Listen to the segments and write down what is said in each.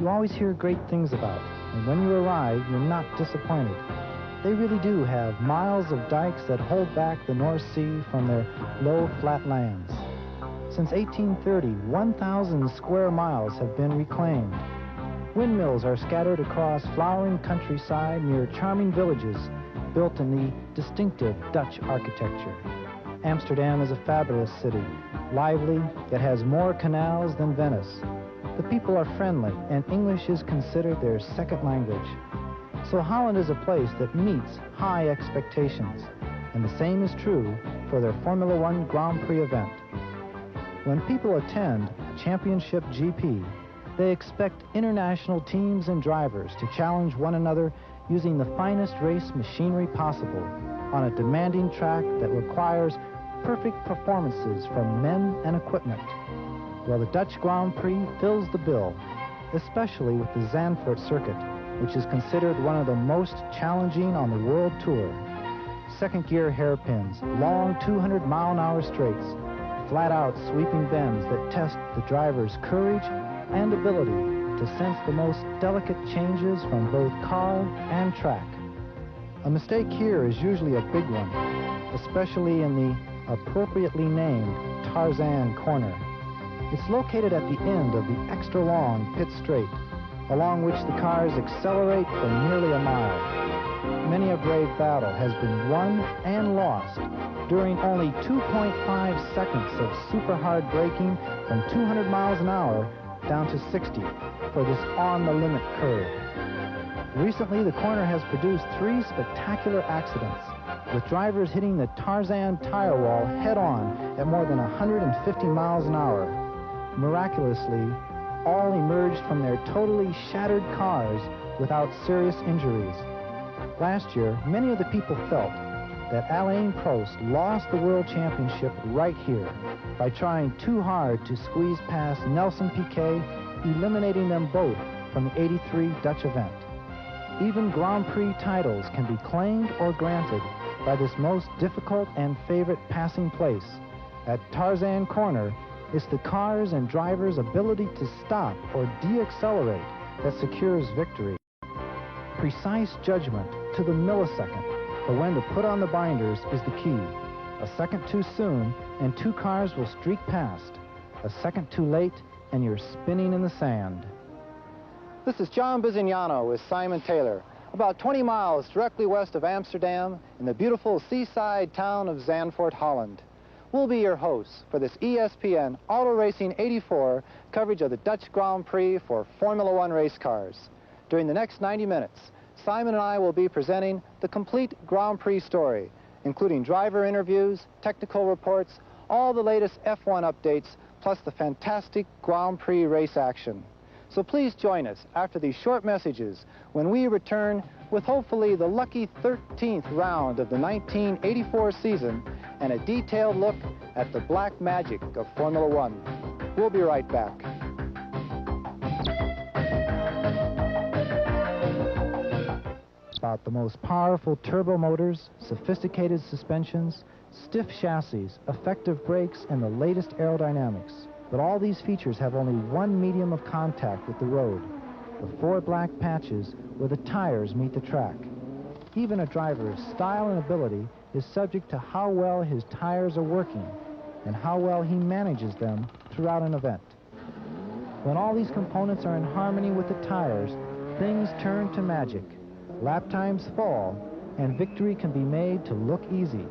you always hear great things about, and when you arrive, you're not disappointed. They really do have miles of dikes that hold back the North Sea from their low, flat lands. Since 1830, 1,000 square miles have been reclaimed. Windmills are scattered across flowering countryside near charming villages built in the distinctive Dutch architecture. Amsterdam is a fabulous city, lively, yet has more canals than Venice. The people are friendly, and English is considered their second language. So Holland is a place that meets high expectations, and the same is true for their Formula One Grand Prix event. When people attend Championship GP, they expect international teams and drivers to challenge one another using the finest race machinery possible on a demanding track that requires perfect performances from men and equipment. Well, the Dutch Grand Prix fills the bill, especially with the Zandvoort circuit, which is considered one of the most challenging on the World Tour. Second-gear hairpins, long 200-mile-an-hour straights, flat-out sweeping bends that test the driver's courage and ability to sense the most delicate changes from both car and track. A mistake here is usually a big one, especially in the appropriately named Tarzan corner. It's located at the end of the extra-long pit straight, along which the cars accelerate for nearly a mile. Many a brave battle has been won and lost during only 2.5 seconds of super hard braking from 200 miles an hour down to 60 for this on-the-limit curve. Recently, the corner has produced 3 spectacular accidents, with drivers hitting the Tarzan tire wall head-on at more than 150 miles an hour. Miraculously, all emerged from their totally shattered cars without serious injuries. Last year, many of the people felt that Alain Prost lost the World Championship right here by trying too hard to squeeze past Nelson Piquet, eliminating them both from the '83 Dutch event. Even Grand Prix titles can be claimed or granted by this most difficult and favorite passing place. At Tarzan Corner, it's the cars and drivers' ability to stop or de-accelerate that secures victory. Precise judgment to the millisecond for when to put on the binders is the key. A second too soon, and 2 cars will streak past. A second too late, and you're spinning in the sand. This is John Bizignano with Simon Taylor, about 20 miles directly west of Amsterdam in the beautiful seaside town of Zandvoort, Holland. We'll be your hosts for this ESPN Auto Racing 84 coverage of the Dutch Grand Prix for Formula One race cars. During the next 90 minutes, Simon and I will be presenting the complete Grand Prix story, including driver interviews, technical reports, all the latest F1 updates, plus the fantastic Grand Prix race action. So please join us after these short messages when we return with hopefully the lucky 13th round of the 1984 season and a detailed look at the black magic of Formula One. We'll be right back. About the most powerful turbo motors, sophisticated suspensions, stiff chassis, effective brakes, and the latest aerodynamics. But all these features have only one medium of contact with the road, the 4 black patches where the tires meet the track. Even a driver's style and ability is subject to how well his tires are working and how well he manages them throughout an event. When all these components are in harmony with the tires, things turn to magic. Lap times fall, and victory can be made to look easy.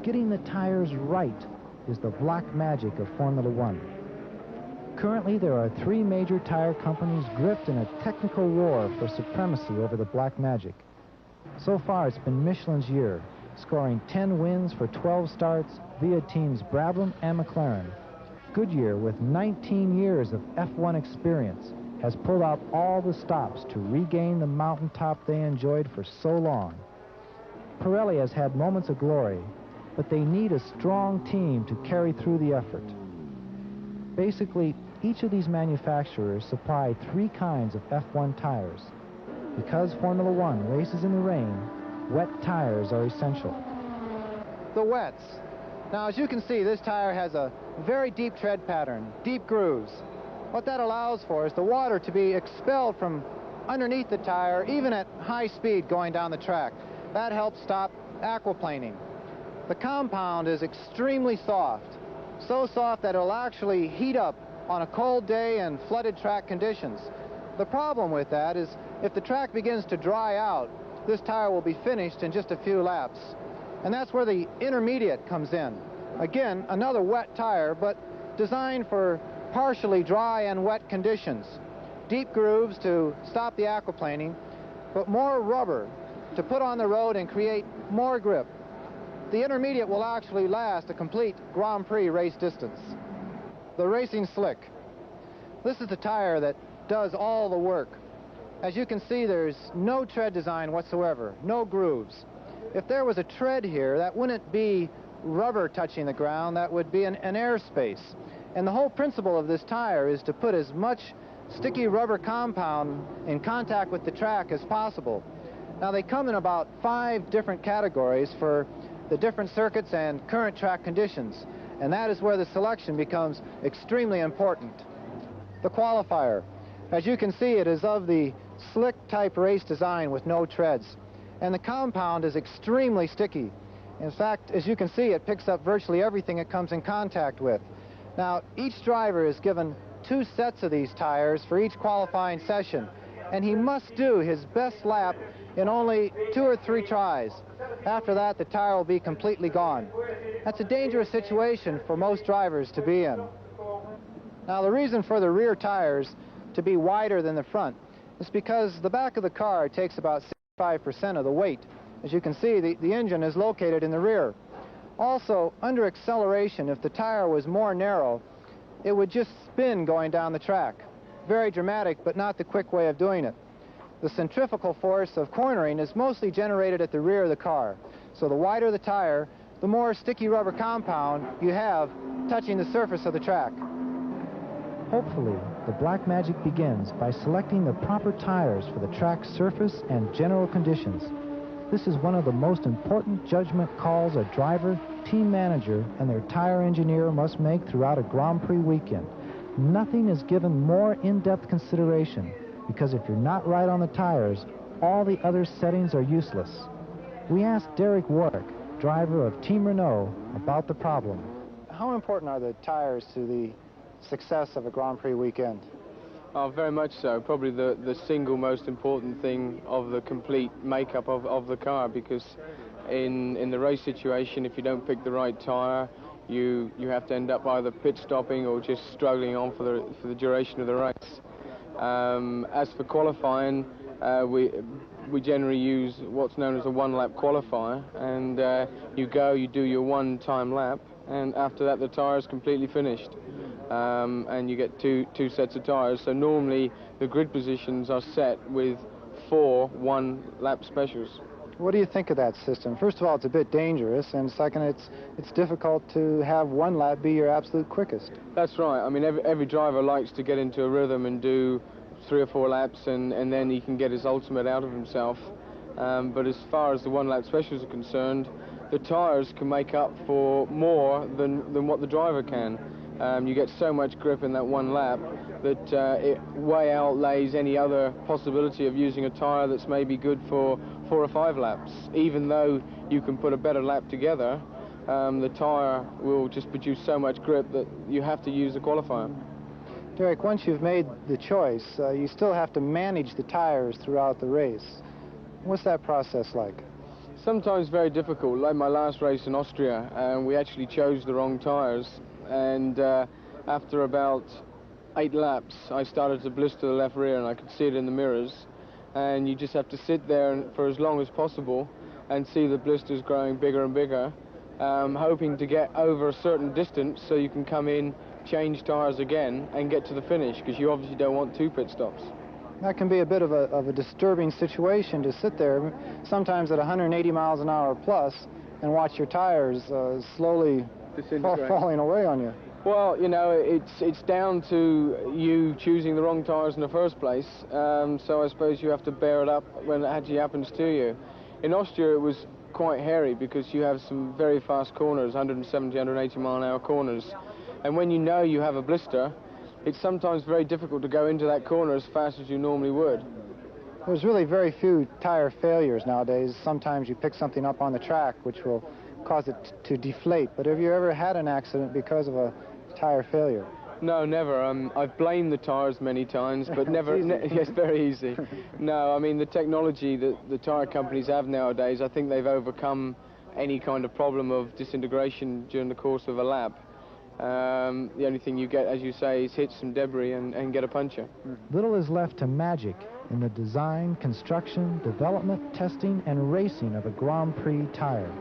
Getting the tires right is the black magic of Formula One. Currently, there are 3 major tire companies gripped in a technical war for supremacy over the black magic. So far, it's been Michelin's year, scoring 10 wins for 12 starts via teams Brabham and McLaren. Goodyear, with 19 years of F1 experience, has pulled out all the stops to regain the mountaintop they enjoyed for so long. Pirelli has had moments of glory, but they need a strong team to carry through the effort. Basically, each of these manufacturers supply 3 kinds of F1 tires. Because Formula One races in the rain, wet tires are essential. The wets. Now, as you can see, this tire has a very deep tread pattern, deep grooves. What that allows for is the water to be expelled from underneath the tire, even at high speed going down the track. That helps stop aquaplaning. The compound is extremely soft, so soft that it'll actually heat up on a cold day and flooded track conditions. The problem with that is if the track begins to dry out, this tire will be finished in just a few laps. And that's where the intermediate comes in. Again, another wet tire, but designed for partially dry and wet conditions. Deep grooves to stop the aquaplaning, but more rubber to put on the road and create more grip. The intermediate will actually last a complete Grand Prix race distance. The Racing Slick. This is the tire that does all the work. As you can see, there's no tread design whatsoever, no grooves. If there was a tread here, that wouldn't be rubber touching the ground, that would be an airspace. And the whole principle of this tire is to put as much sticky rubber compound in contact with the track as possible. Now, they come in about 5 different categories for the different circuits and current track conditions, and that is where the selection becomes extremely important. The qualifier. As you can see, it is of the slick type race design with no treads, and the compound is extremely sticky. In fact, as you can see, it picks up virtually everything it comes in contact with. Now, each driver is given 2 sets of these tires for each qualifying session, and he must do his best lap in only 2 or 3 tries. After that, the tire will be completely gone. That's a dangerous situation for most drivers to be in. Now, the reason for the rear tires to be wider than the front is because the back of the car takes about 65% of the weight. As you can see, the engine is located in the rear. Also, under acceleration, if the tire was more narrow, it would just spin going down the track. Very dramatic, but not the quick way of doing it. The centrifugal force of cornering is mostly generated at the rear of the car. So the wider the tire, the more sticky rubber compound you have touching the surface of the track. Hopefully, the black magic begins by selecting the proper tires for the track's surface and general conditions. This is one of the most important judgment calls a driver, team manager, and their tire engineer must make throughout a Grand Prix weekend. Nothing is given more in-depth consideration, because if you're not right on the tires, all the other settings are useless. We asked Derek Warwick, driver of Team Renault, about the problem. How important are the tires to the success of a Grand Prix weekend? Oh, very much so. Probably the single most important thing of the complete makeup of the car, because in the race situation, if you don't pick the right tire, you have to end up either pit stopping or just struggling on for the duration of the race. As for qualifying, we generally use what's known as a one-lap qualifier, and you do your one-time lap, and after that the tire is completely finished. And you get two sets of tires. So normally the grid positions are set with 4 one-lap specials. What do you think of that system? First of all, it's a bit dangerous, and second, it's difficult to have one lap be your absolute quickest. That's right. I mean, every driver likes to get into a rhythm and do 3 or 4 laps, and then he can get his ultimate out of himself. But as far as the one-lap specials are concerned, the tires can make up for more than what the driver can. You get so much grip in that one lap that it way outlays any other possibility of using a tire that's maybe good for 4 or 5 laps. Even though you can put a better lap together, the tire will just produce so much grip that you have to use the qualifier. Derek, once you've made the choice, you still have to manage the tires throughout the race. What's that process like? Sometimes very difficult. Like my last race in Austria, we actually chose the wrong tires. And after about 8 laps, I started to blister the left rear, and I could see it in the mirrors. And you just have to sit there for as long as possible and see the blisters growing bigger and bigger, hoping to get over a certain distance so you can come in, change tires again, and get to the finish, because you obviously don't want 2 pit stops. That can be a bit of a disturbing situation to sit there, sometimes at 180 miles an hour plus, and watch your tires slowly falling away on you. Well, you know, it's down to you choosing the wrong tires in the first place, so I suppose you have to bear it up when it actually happens to you. In Austria, it was quite hairy because you have some very fast corners, 170, 180 mile an hour corners, and when you know you have a blister, it's sometimes very difficult to go into that corner as fast as you normally would. There's really very few tire failures nowadays. Sometimes you pick something up on the track which will cause it to deflate. But have you ever had an accident because of a tire failure? No, never. I've blamed the tires many times, but never. Yes, very easy. No, I mean, the technology that the tire companies have nowadays, I think they've overcome any kind of problem of disintegration during the course of a lap. The only thing you get, as you say, is hit some debris and get a puncture. Little is left to magic in the design, construction, development, testing, and racing of a Grand Prix tire.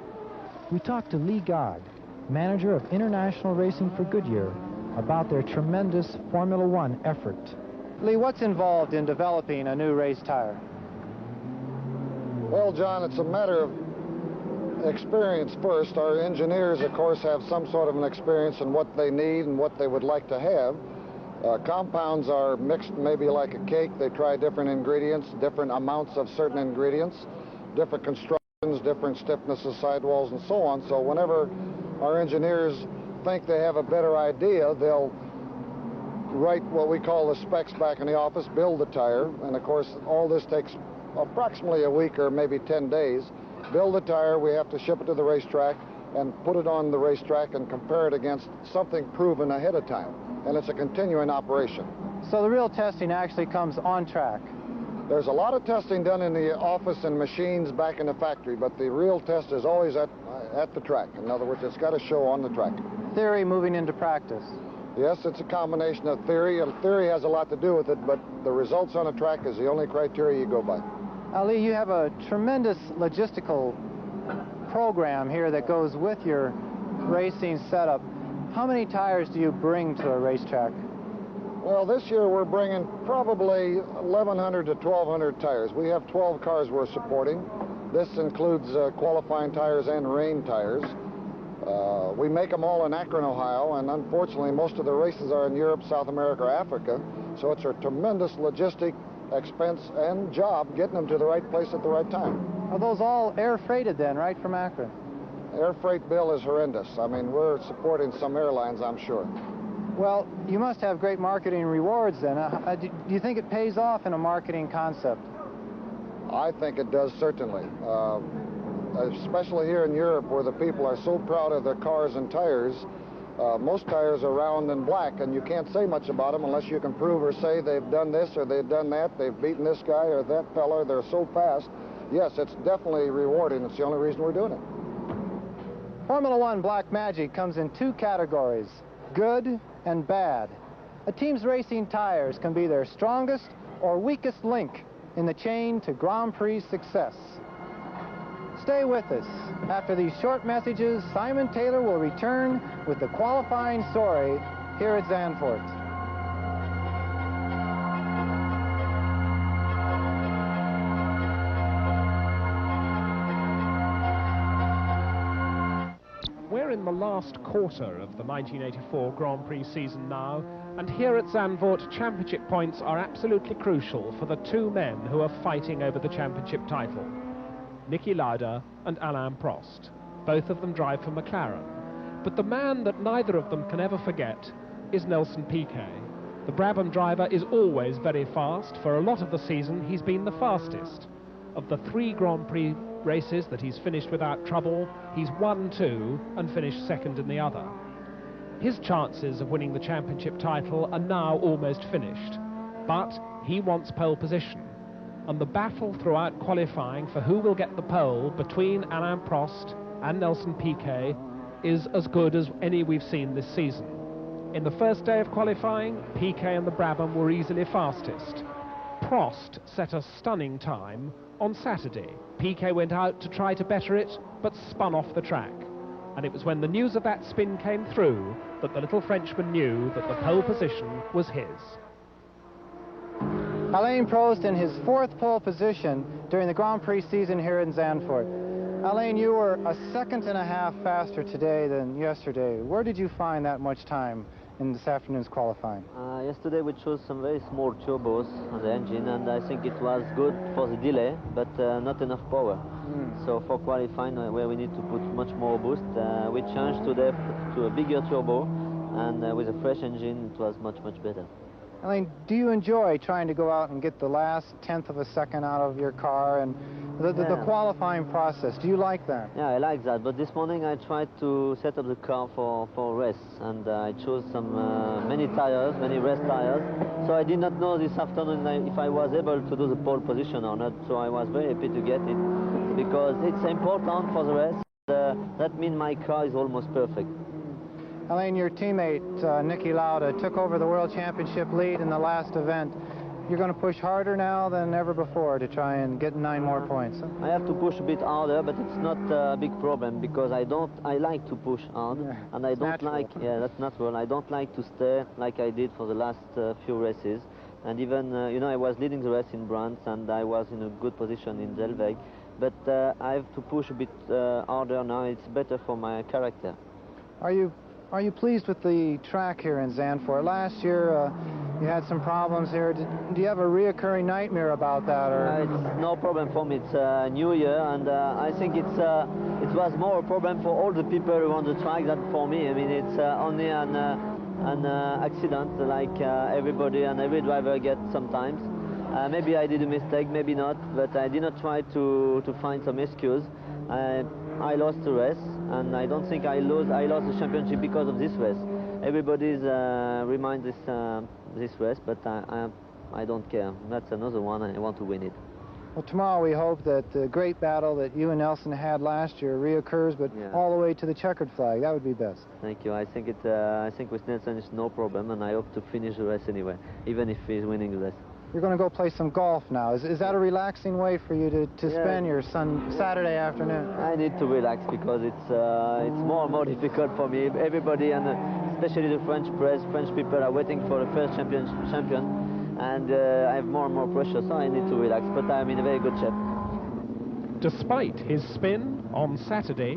We talked to Lee God, manager of international racing for Goodyear, about their tremendous Formula One effort. Lee, what's involved in developing a new race tire? Well, John, it's a matter of experience first. Our engineers, of course, have some sort of an experience in what they need and what they would like to have. Compounds are mixed maybe like a cake. They try different ingredients, different amounts of certain ingredients, different constructions, different stiffness of sidewalls, and so on. So whenever our engineers think they have a better idea, they'll write what we call the specs back in the office, build the tire, and of course all this takes approximately a week or maybe 10 days. Build the tire, we have to ship it to the racetrack and put it on the racetrack and compare it against something proven ahead of time, and it's a continuing operation. So the real testing actually comes on track? There's a lot of testing done in the office and machines back in the factory, but the real test is always at the track. In other words, it's got to show on the track. Theory moving into practice. Yes, it's a combination of theory, and theory has a lot to do with it, but the results on the track is the only criteria you go by. Ali, you have a tremendous logistical program here that goes with your racing setup. How many tires do you bring to a racetrack? Well, this year we're bringing probably 1,100 to 1,200 tires. We have 12 cars we're supporting. This includes qualifying tires and rain tires. We make them all in Akron, Ohio, and unfortunately most of the races are in Europe, South America, or Africa, so it's a tremendous logistic expense and job getting them to the right place at the right time. Are those all air freighted then, right from Akron? Air freight bill is horrendous. I mean, we're supporting some airlines, I'm sure. Well, you must have great marketing rewards then. Do you think it pays off in a marketing concept? I think it does, certainly. Especially here in Europe, where the people are so proud of their cars and tires. Most tires are round and black, and you can't say much about them unless you can prove or say they've done this or they've done that, they've beaten this guy or that fella, they're so fast. Yes, it's definitely rewarding. It's the only reason we're doing it. Formula One Black Magic comes in two categories, good and bad. A team's racing tires can be their strongest or weakest link in the chain to Grand Prix success. Stay with us. After these short messages, Simon Taylor will return with the qualifying story here at Zandvoort. We're in the last quarter of the 1984 Grand Prix season now, and here at Zandvoort, championship points are absolutely crucial for the two men who are fighting over the championship title. Niki Lauda and Alain Prost. Both of them drive for McLaren. But the man that neither of them can ever forget is Nelson Piquet. The Brabham driver is always very fast. For a lot of the season, he's been the fastest. Of the 3 Grand Prix races that he's finished without trouble, he's won 2 and finished second in the other. His chances of winning the championship title are now almost finished, but he wants pole position. And the battle throughout qualifying for who will get the pole between Alain Prost and Nelson Piquet is as good as any we've seen this season. In the first day of qualifying, Piquet and the Brabham were easily fastest. Prost set a stunning time on Saturday. Piquet went out to try to better it, but spun off the track. And it was when the news of that spin came through that the little Frenchman knew that the pole position was his. Alain Prost in his 4th pole position during the Grand Prix season here in Zandvoort. Alain, you were a 1.5 seconds faster today than yesterday. Where did you find that much time in this afternoon's qualifying? Yesterday we chose some very small turbos on the engine, and I think it was good for the delay, but not enough power. So for qualifying, where we need to put much more boost, we changed today to a bigger turbo, and with a fresh engine, it was much better. Alain, do you enjoy trying to go out and get the last tenth of a second out of your car and the qualifying process? Do you like that? Yeah, I like that. But this morning I tried to set up the car for race, and I chose some many race tires. So I did not know this afternoon if I was able to do the pole position or not. So I was very happy to get it because it's important for the race. That means my car is almost perfect. Alain, your teammate, Niki Lauda, took over the World Championship lead in the last event. You're going to push harder now than ever before to try and get 9 more points. Huh? I have to push a bit harder, but it's not a big problem because I like to push hard, and I don't like, that's natural. I don't like to stay like I did for the last few races. And even, you know, I was leading the race in Brands, and I was in a good position in Zandvoort. But I have to push a bit harder now. It's better for my character. Are you pleased with the track here in Zandvoort? Last year, you had some problems here. Do you have a reoccurring nightmare about that? Or? It's no problem for me. It's a new year, and I think it was more a problem for all the people who on the track than for me. I mean, it's only an accident like everybody and every driver gets sometimes. Maybe I did a mistake, maybe not, but I did not try to find some excuse. I lost the race, and I don't think I lost the championship because of this race. Everybody's reminds this race, but I don't care. That's another one. I want to win it. Well, tomorrow we hope that the great battle that you and Nelson had last year reoccurs, but all the way to the checkered flag. That would be best. Thank you. I think with Nelson it's no problem, and I hope to finish the race anyway, even if he's winning the race. You're going to go play some golf now. Is that a relaxing way for you to spend your Saturday afternoon? I need to relax because it's more and more difficult for me. Everybody, and especially the French press, French people are waiting for the first champion, and I have more and more pressure, so I need to relax. But I'm in a very good shape. Despite his spin on Saturday,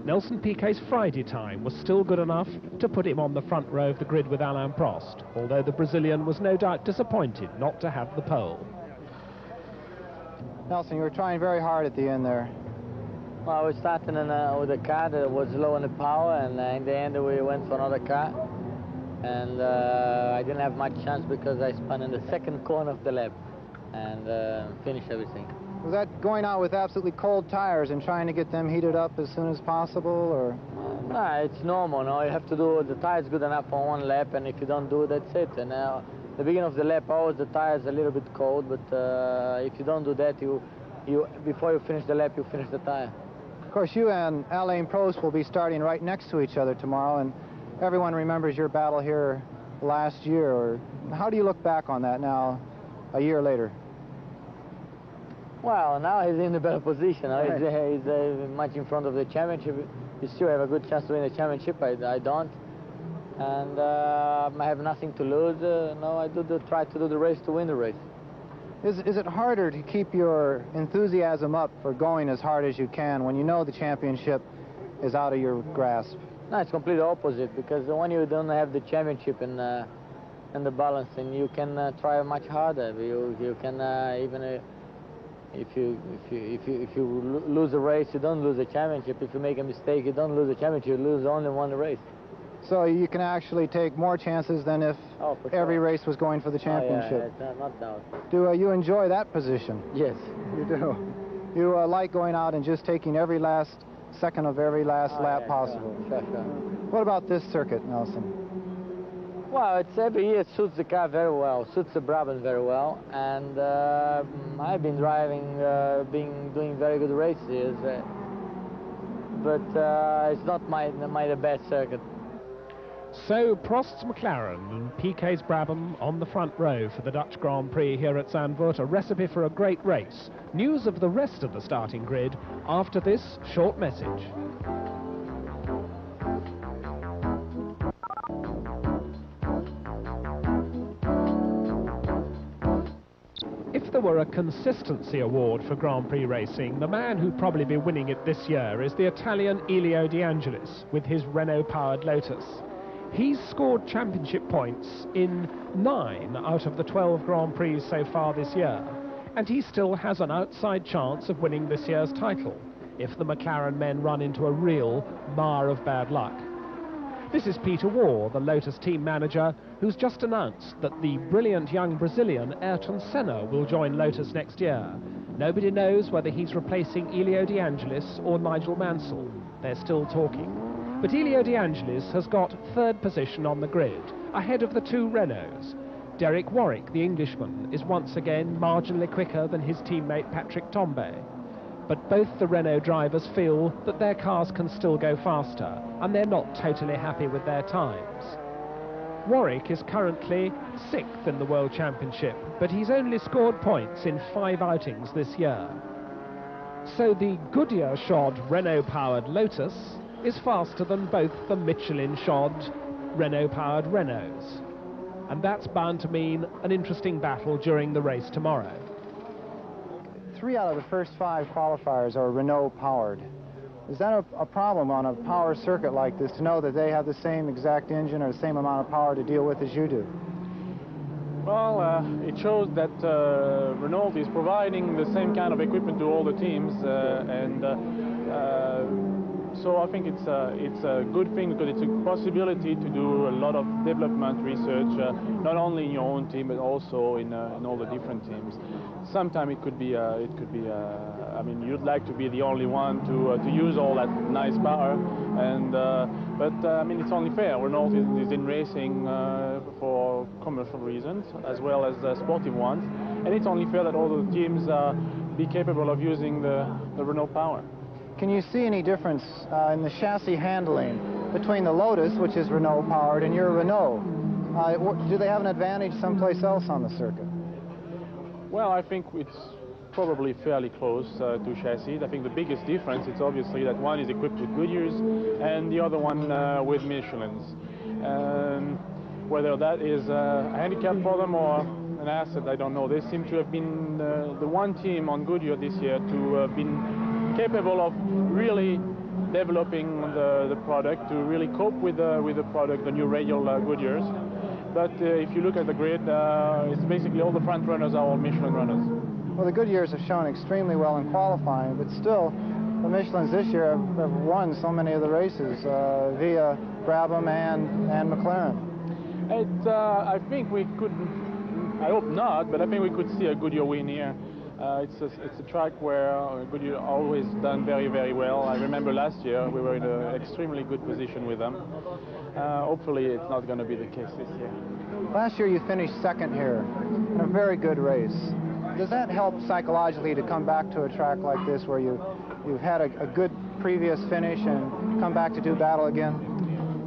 Nelson Piquet's Friday time was still good enough to put him on the front row of the grid with Alain Prost, although the Brazilian was no doubt disappointed not to have the pole. Nelson, you were trying very hard at the end there. Well, I was starting with a car that was low on the power, and in the end we went for another car. And I didn't have much chance because I spun in the second corner of the lap and finished everything. Was that going out with absolutely cold tires and trying to get them heated up as soon as possible, or? No, it's normal. No, you have to do the tires good enough for one lap, and if you don't do it, that's it. And the beginning of the lap, always the tires a little bit cold, but if you don't do that, before you finish the lap, you finish the tire. Of course, you and Alain Prost will be starting right next to each other tomorrow, and everyone remembers your battle here last year. Or how do you look back on that now, a year later? Well, now he's in a better position. Right. He's much in front of the championship. You still have a good chance to win the championship. I don't. And I have nothing to lose. No, I try to do the race to win the race. Is it harder to keep your enthusiasm up for going as hard as you can when you know the championship is out of your grasp? No, it's completely opposite, because when you don't have the championship in the balance, and you can try much harder. You can even if you lose a race, you don't lose the championship. If you make a mistake, you don't lose the championship. You lose only one race. So you can actually take more chances than if every race was going for the championship. Oh, yeah, not doubt. Do you enjoy that position? Yes. You do? You like going out and just taking every last second of every last lap possible? Sure. What about this circuit, Nelson? Well, it's every year it suits the car very well, suits the Brabham very well, and I've been driving, doing very good races, but it's not the best circuit. So Prost's McLaren and Piquet's Brabham on the front row for the Dutch Grand Prix here at Zandvoort, a recipe for a great race. News of the rest of the starting grid after this short message. If there were a consistency award for Grand Prix racing, the man who'd probably be winning it this year is the Italian Elio De Angelis with his Renault-powered Lotus. He's scored championship points in 9 out of the 12 Grand Prix so far this year, and he still has an outside chance of winning this year's title if the McLaren men run into a real mar of bad luck. This is Peter Waugh, the Lotus team manager, who's just announced that the brilliant young Brazilian Ayrton Senna will join Lotus next year. Nobody knows whether he's replacing Elio De Angelis or Nigel Mansell. They're still talking. But Elio De Angelis has got third position on the grid, ahead of the two Renaults. Derek Warwick, the Englishman, is once again marginally quicker than his teammate Patrick Tambay. But both the Renault drivers feel that their cars can still go faster, and they're not totally happy with their times. Warwick is currently 6th in the World Championship, but he's only scored points in 5 outings this year. So the Goodyear-shod Renault-powered Lotus is faster than both the Michelin-shod Renault-powered Renaults. And that's bound to mean an interesting battle during the race tomorrow. 3 out of the first 5 qualifiers are Renault-powered. Is that a problem on a power circuit like this, to know that they have the same exact engine or the same amount of power to deal with as you do? Well, it shows that Renault is providing the same kind of equipment to all the teams, so I think it's a good thing, because it's a possibility to do a lot of development research, not only in your own team but also in all the different teams. Sometimes it could be I mean, you'd like to be the only one to use all that nice power, and but I mean, it's only fair. Renault is in racing for commercial reasons as well as sportive ones, and it's only fair that all the teams be capable of using the Renault power. Can you see any difference in the chassis handling between the Lotus, which is Renault-powered, and your Renault? Do they have an advantage someplace else on the circuit? Well, I think it's probably fairly close to chassis. I think the biggest difference is obviously that one is equipped with Goodyears and the other one with Michelins. Whether that is a handicap for them or an asset, I don't know. They seem to have been the one team on Goodyear this year to have been capable of really developing the product, to really cope with the product, the new radial Goodyears. But if you look at the grid, it's basically all the front runners are all Michelin runners. Well, the Goodyears have shown extremely well in qualifying, but still, the Michelins this year have won so many of the races via Brabham and McLaren. I think we could, I hope not, but I think we could see a Goodyear win here. It's a track where Goodyear always done very, very well. I remember last year we were in an extremely good position with them. Hopefully it's not going to be the case this year. Last year you finished 2nd here in a very good race. Does that help psychologically to come back to a track like this where you've had a good previous finish and come back to do battle again?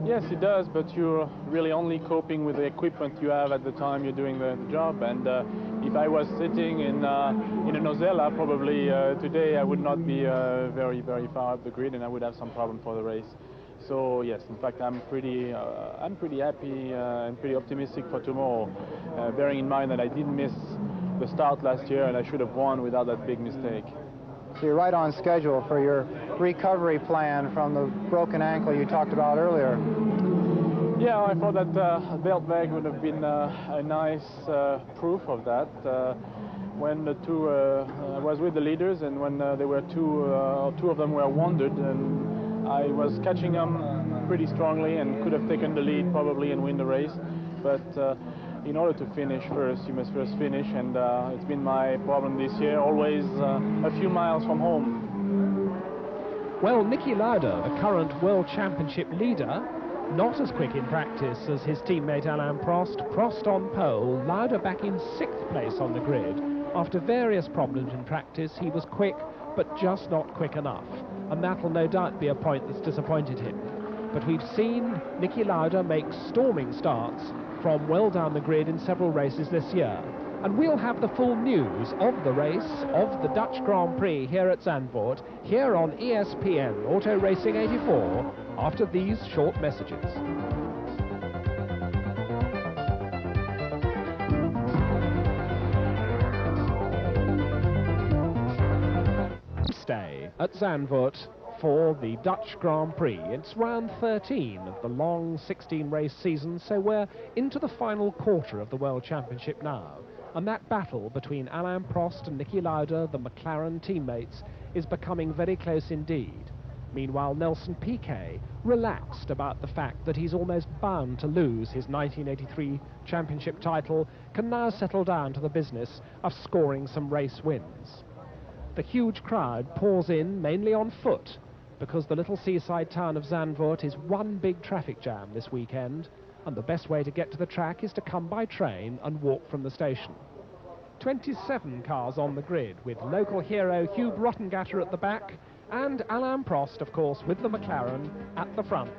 Yes, it does, but you're really only coping with the equipment you have at the time you're doing the job. And if I was sitting in a Nozella, probably today I would not be very, very far up the grid, and I would have some problem for the race. So yes, in fact, I'm pretty happy and pretty optimistic for tomorrow, bearing in mind that I did miss the start last year and I should have won without that big mistake. So you're right on schedule for your recovery plan from the broken ankle you talked about earlier. Yeah, I thought that belt bag would have been a nice proof of that. When the two, I was with the leaders, and when there were two of them were wounded, and I was catching them pretty strongly and could have taken the lead probably and win the race. But in order to finish first, you must first finish, and it's been my problem this year, always a few miles from home. Well, Niki Lauda, the current World Championship leader, not as quick in practice as his teammate Alain Prost. Prost on pole, Lauda back in 6th place on the grid. After various problems in practice, he was quick, but just not quick enough. And that'll no doubt be a point that's disappointed him. But we've seen Niki Lauda make storming starts from well down the grid in several races this year. And we'll have the full news of the race, of the Dutch Grand Prix here at Zandvoort, here on ESPN Auto Racing 84, after these short messages. Stay at Zandvoort for the Dutch Grand Prix. It's round 13 of the long 16-race season, so we're into the final quarter of the World Championship now. And that battle between Alain Prost and Niki Lauda, the McLaren teammates, is becoming very close indeed. Meanwhile, Nelson Piquet, relaxed about the fact that he's almost bound to lose his 1983 championship title, can now settle down to the business of scoring some race wins. The huge crowd pours in mainly on foot, because the little seaside town of Zandvoort is one big traffic jam this weekend, and the best way to get to the track is to come by train and walk from the station. 27 cars on the grid, with local hero Hugh Rottengatter at the back, and Alain Prost, of course, with the McLaren at the front.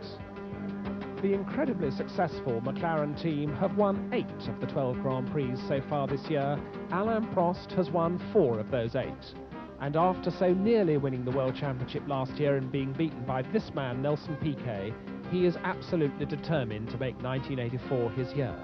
The incredibly successful McLaren team have won 8 of the 12 Grand Prix so far this year. Alain Prost has won 4 of those 8. And after so nearly winning the World Championship last year and being beaten by this man, Nelson Piquet, he is absolutely determined to make 1984 his year.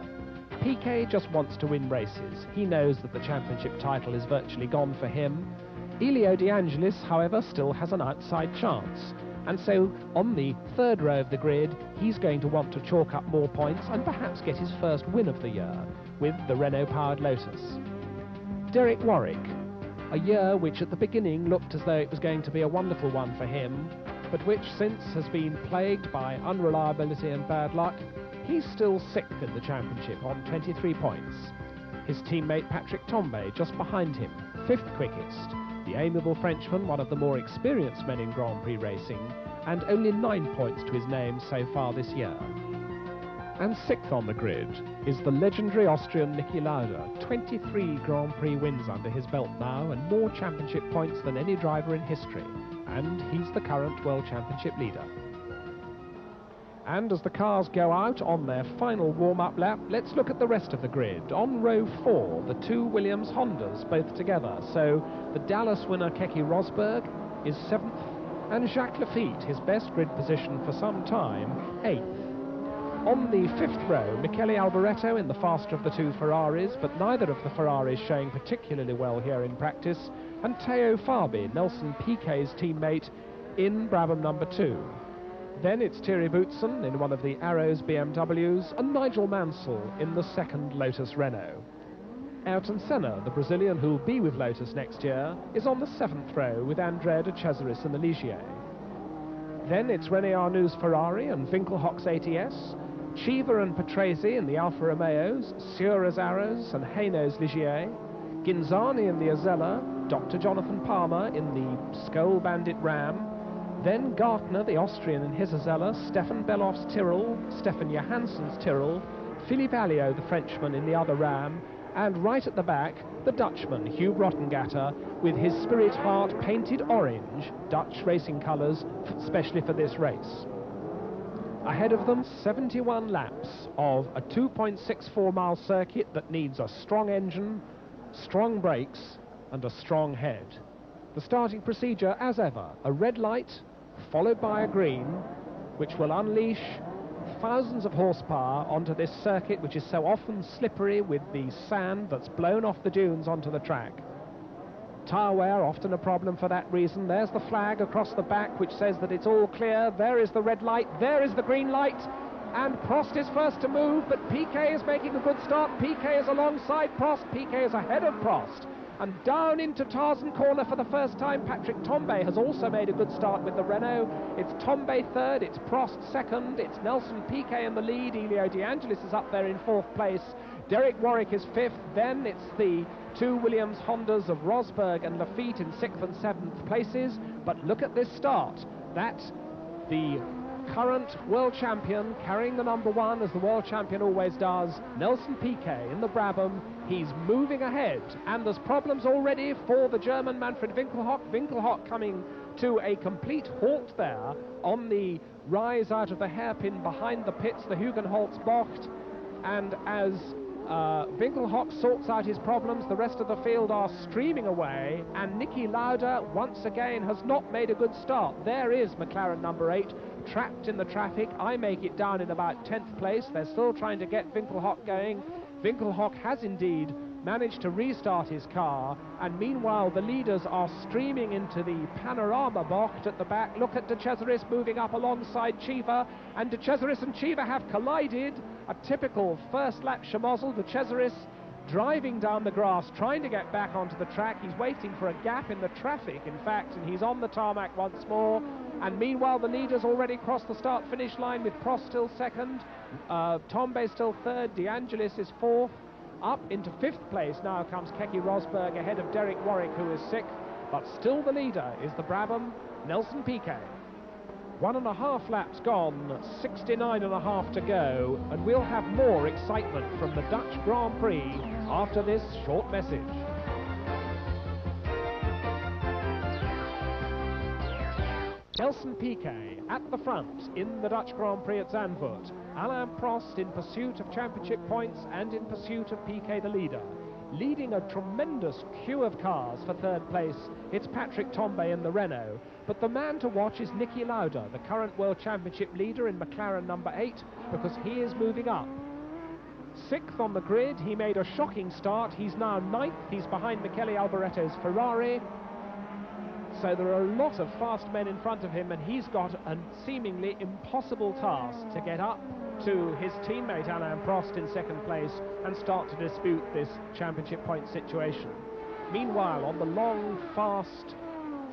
Piquet just wants to win races. He knows that the championship title is virtually gone for him. Elio De Angelis, however, still has an outside chance. And so, on the third row of the grid, he's going to want to chalk up more points and perhaps get his first win of the year with the Renault-powered Lotus. Derek Warwick, a year which at the beginning looked as though it was going to be a wonderful one for him, but which since has been plagued by unreliability and bad luck. He's still 6th in the championship on 23 points. His teammate Patrick Tambay just behind him, 5th quickest. The amiable Frenchman, one of the more experienced men in Grand Prix racing, and only 9 points to his name so far this year. And 6th on the grid is the legendary Austrian Niki Lauda, 23 Grand Prix wins under his belt now and more championship points than any driver in history, and he's the current World Championship leader. And as the cars go out on their final warm-up lap, let's look at the rest of the grid. On row 4, the 2 Williams Hondas both together. So the Dallas winner Keke Rosberg is 7th, and Jacques Lafitte, his best grid position for some time, 8th. On the 5th row, Michele Alboreto in the faster of the 2 Ferraris, but neither of the Ferraris showing particularly well here in practice, and Teo Fabi, Nelson Piquet's teammate, in Brabham number 2. Then it's Thierry Boutsen in one of the Arrows BMWs, and Nigel Mansell in the 2nd Lotus Renault. Ayrton Senna, the Brazilian who'll be with Lotus next year, is on the 7th row with Andrea de Cesaris in the Ligier. Then it's René Arnoux Ferrari and Winkelhock's ATS, Cheever and Patrese in the Alfa Romeos, Sura's Arrows and Haino's Ligier, Ginzani in the Azella, Dr. Jonathan Palmer in the Skoll Bandit Ram, then Gartner, the Austrian, in his Azella, Stefan Beloff's Tyrrell, Stefan Johansson's Tyrrell, Philippe Alliot, the Frenchman, in the other Ram, and right at the back, the Dutchman, Hugh Rottengatter, with his Spirit Heart painted orange, Dutch racing colours, especially for this race. Ahead of them, 71 laps of a 2.64-mile circuit that needs a strong engine, strong brakes, and a strong head. The starting procedure, as ever, a red light, followed by a green, which will unleash thousands of horsepower onto this circuit, which is so often slippery with the sand that's blown off the dunes onto the track. Tyre wear, often a problem for that reason. There's the flag across the back, which says that it's all clear. There is the red light, there is the green light, and Prost is first to move, but Piquet is making a good start. Piquet is alongside Prost. Piquet is ahead of Prost. And down into Tarzan Corner for the first time, Patrick Tambay has also made a good start with the Renault. It's Tambay 3rd, it's Prost 2nd, it's Nelson Piquet in the lead. Elio De Angelis is up there in 4th place. Derek Warwick is 5th. Then it's the 2 Williams Hondas of Rosberg and Lafitte in 6th and 7th places. But look at this start. That's the current world champion carrying the number 1, as the world champion always does, Nelson Piquet in the Brabham. He's moving ahead, and there's problems already for the German Manfred Winkelhock. Winkelhock coming to a complete halt there on the rise out of the hairpin behind the pits, the Hugenholz Bocht, and as Winkelhock sorts out his problems, the rest of the field are streaming away, and Niki Lauda once again has not made a good start. There is McLaren number 8 trapped in the traffic. I make it down in about 10th place. They're still trying to get Winkelhock going. Winkelhock has indeed managed to restart his car, and meanwhile the leaders are streaming into the Panorama Bocht at the back. Look at De Cesaris moving up alongside Cheever, and De Cesaris and Cheever have collided. A typical first lap schmozzle. De Cesaris driving down the grass, trying to get back onto the track. He's waiting for a gap in the traffic, in fact, and he's on the tarmac once more. And meanwhile, the leaders already crossed the start-finish line, with Prost still second, Tombe still third, De Angelis is fourth. Up into fifth place now comes Keke Rosberg, ahead of Derek Warwick, who is sixth. But still the leader is the Brabham, Nelson Piquet. 1.5 laps gone, 69.5 to go, and we'll have more excitement from the Dutch Grand Prix after this short message. Nelson Piquet at the front in the Dutch Grand Prix at Zandvoort. Alain Prost in pursuit of championship points and in pursuit of Piquet the leader. Leading a tremendous queue of cars for third place, it's Patrick Tambay in the Renault. But the man to watch is Niki Lauda, the current World Championship leader in McLaren number 8, because he is moving up. Sixth on the grid, he made a shocking start. He's now ninth, he's behind Michele Alboretto's Ferrari. So there are a lot of fast men in front of him, and he's got a seemingly impossible task to get up to his teammate Alain Prost in second place and start to dispute this championship point situation. Meanwhile, on the long, fast,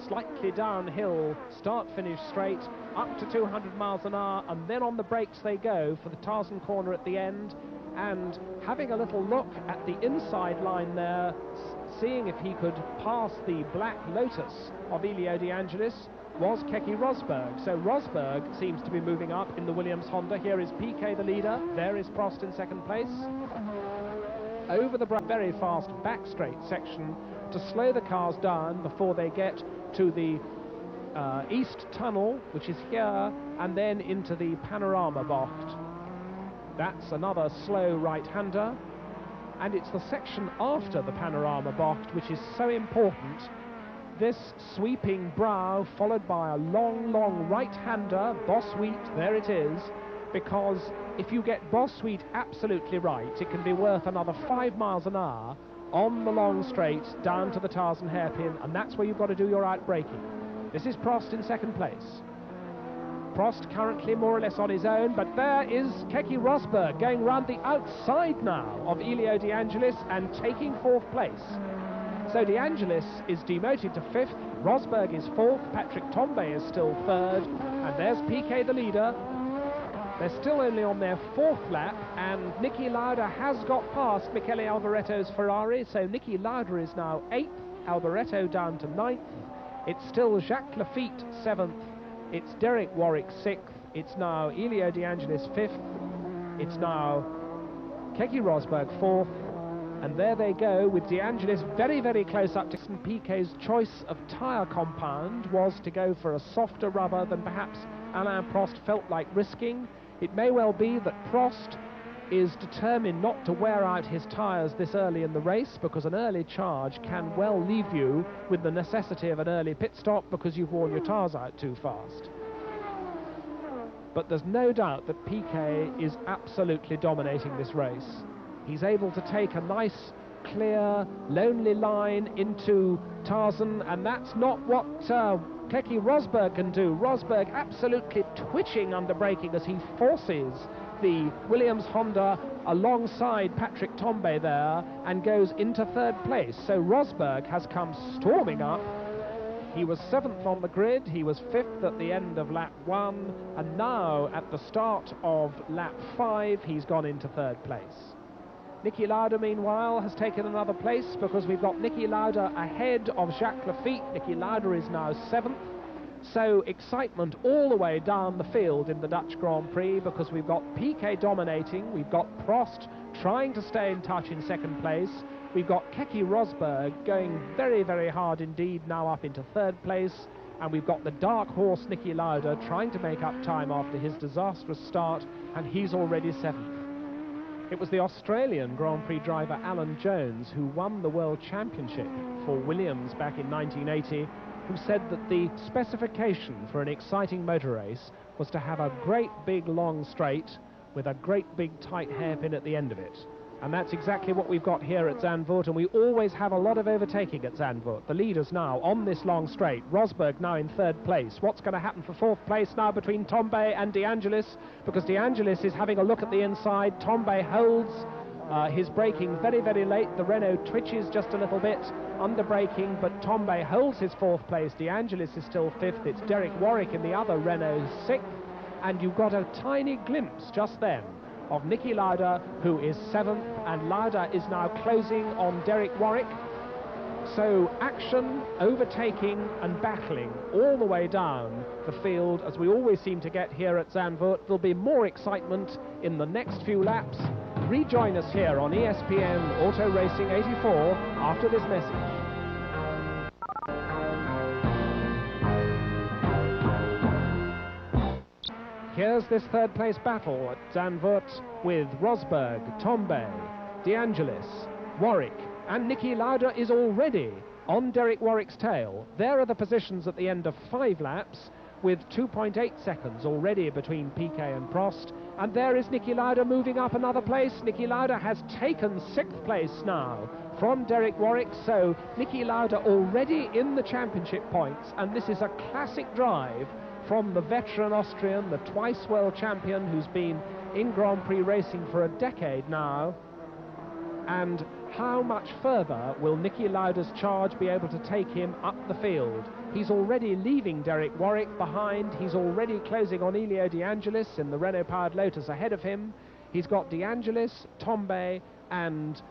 slightly downhill start-finish straight, up to 200 miles an hour, and then on the brakes they go for the Tarzan corner at the end, and having a little look at the inside line there, seeing if he could pass the Black Lotus of Elio De Angelis, was Keke Rosberg. So Rosberg seems to be moving up in the Williams Honda. Here is Piquet the leader, there is Prost in second place. Over the very fast back straight section to slow the cars down before they get to the East Tunnel, which is here, and then into the Panorama Bocht. That's another slow right-hander. And it's the section after the Panorama Bocht which is so important. This sweeping brow followed by a long, long right-hander, Bossuit, there it is, because if you get Bossuit absolutely right, it can be worth another 5 miles an hour on the long straight down to the Tarzan hairpin, and that's where you've got to do your out-braking. This is Prost in second place. Prost currently more or less on his own, but there is Keke Rosberg going round the outside now of Elio De Angelis and taking fourth place. So De Angelis is demoted to fifth, Rosberg is fourth, Patrick Tambay is still third, and there's Piquet the leader. They're still only on their fourth lap, and Niki Lauda has got past Michele Alboretto's Ferrari, so Niki Lauda is now 8th, Alboretto down to 9th. It's still Jacques Lafitte 7th, it's Derek Warwick 6th, it's now Elio De Angelis 5th, it's now Keke Rosberg 4th, and there they go with De Angelis very, very close up to Piquet's choice of tyre compound was to go for a softer rubber than perhaps Alain Prost felt like risking. It may well be that Prost is determined not to wear out his tyres this early in the race, because an early charge can well leave you with the necessity of an early pit stop because you've worn your tyres out too fast. But there's no doubt that Piquet is absolutely dominating this race. He's able to take a nice, clear, lonely line into Tarzan, and that's not what Keke Rosberg can do. Rosberg absolutely twitching under braking as he forces the Williams Honda alongside Patrick Tambay there and goes into third place. So Rosberg has come storming up. He was 7th on the grid, he was 5th at the end of lap 1, and now at the start of lap 5 he's gone into third place. Niki Lauda, meanwhile, has taken another place because we've got Niki Lauda ahead of Jacques Lafitte. Niki Lauda is now 7th. So excitement all the way down the field in the Dutch Grand Prix, because we've got Piquet dominating, we've got Prost trying to stay in touch in second place, we've got Keke Rosberg going very, very hard indeed now up into third place, and we've got the dark horse Niki Lauda trying to make up time after his disastrous start, and he's already 7th. It was the Australian Grand Prix driver Alan Jones who won the World Championship for Williams back in 1980, who said that the specification for an exciting motor race was to have a great big long straight with a great big tight hairpin at the end of it. And that's exactly what we've got here at Zandvoort, and we always have a lot of overtaking at Zandvoort. The leaders now on this long straight. Rosberg now in third place. What's going to happen for fourth place now between Tambay and De Angelis? Because De Angelis is having a look at the inside. Tambay holds His braking very, very late. The Renault twitches just a little bit under braking, but Tombe holds his 4th place. De Angelis is still 5th. It's Derek Warwick in the other Renault 6th. And you've got a tiny glimpse just then of Niki Lauda, who is 7th, and Lauda is now closing on Derek Warwick. So action, overtaking and battling all the way down the field, as we always seem to get here at Zandvoort. There'll be more excitement in the next few laps. Rejoin us here on ESPN Auto Racing 84 after this message. Here's this 3rd place battle at Zandvoort with Rosberg, Tombe, De Angelis, Warwick, and Niki Lauda is already on Derek Warwick's tail. There are the positions at the end of 5 laps, with 2.8 seconds already between Piquet and Prost. And there is Niki Lauda moving up another place. Niki Lauda has taken 6th place now from Derek Warwick, so Niki Lauda already in the championship points, and this is a classic drive from the veteran Austrian, the twice world champion, who's been in Grand Prix racing for a decade now. And how much further will Niki Lauda's charge be able to take him up the field? He's already leaving Derek Warwick behind. He's already closing on Elio De Angelis in the Renault-powered Lotus ahead of him. He's got De Angelis, Tombe and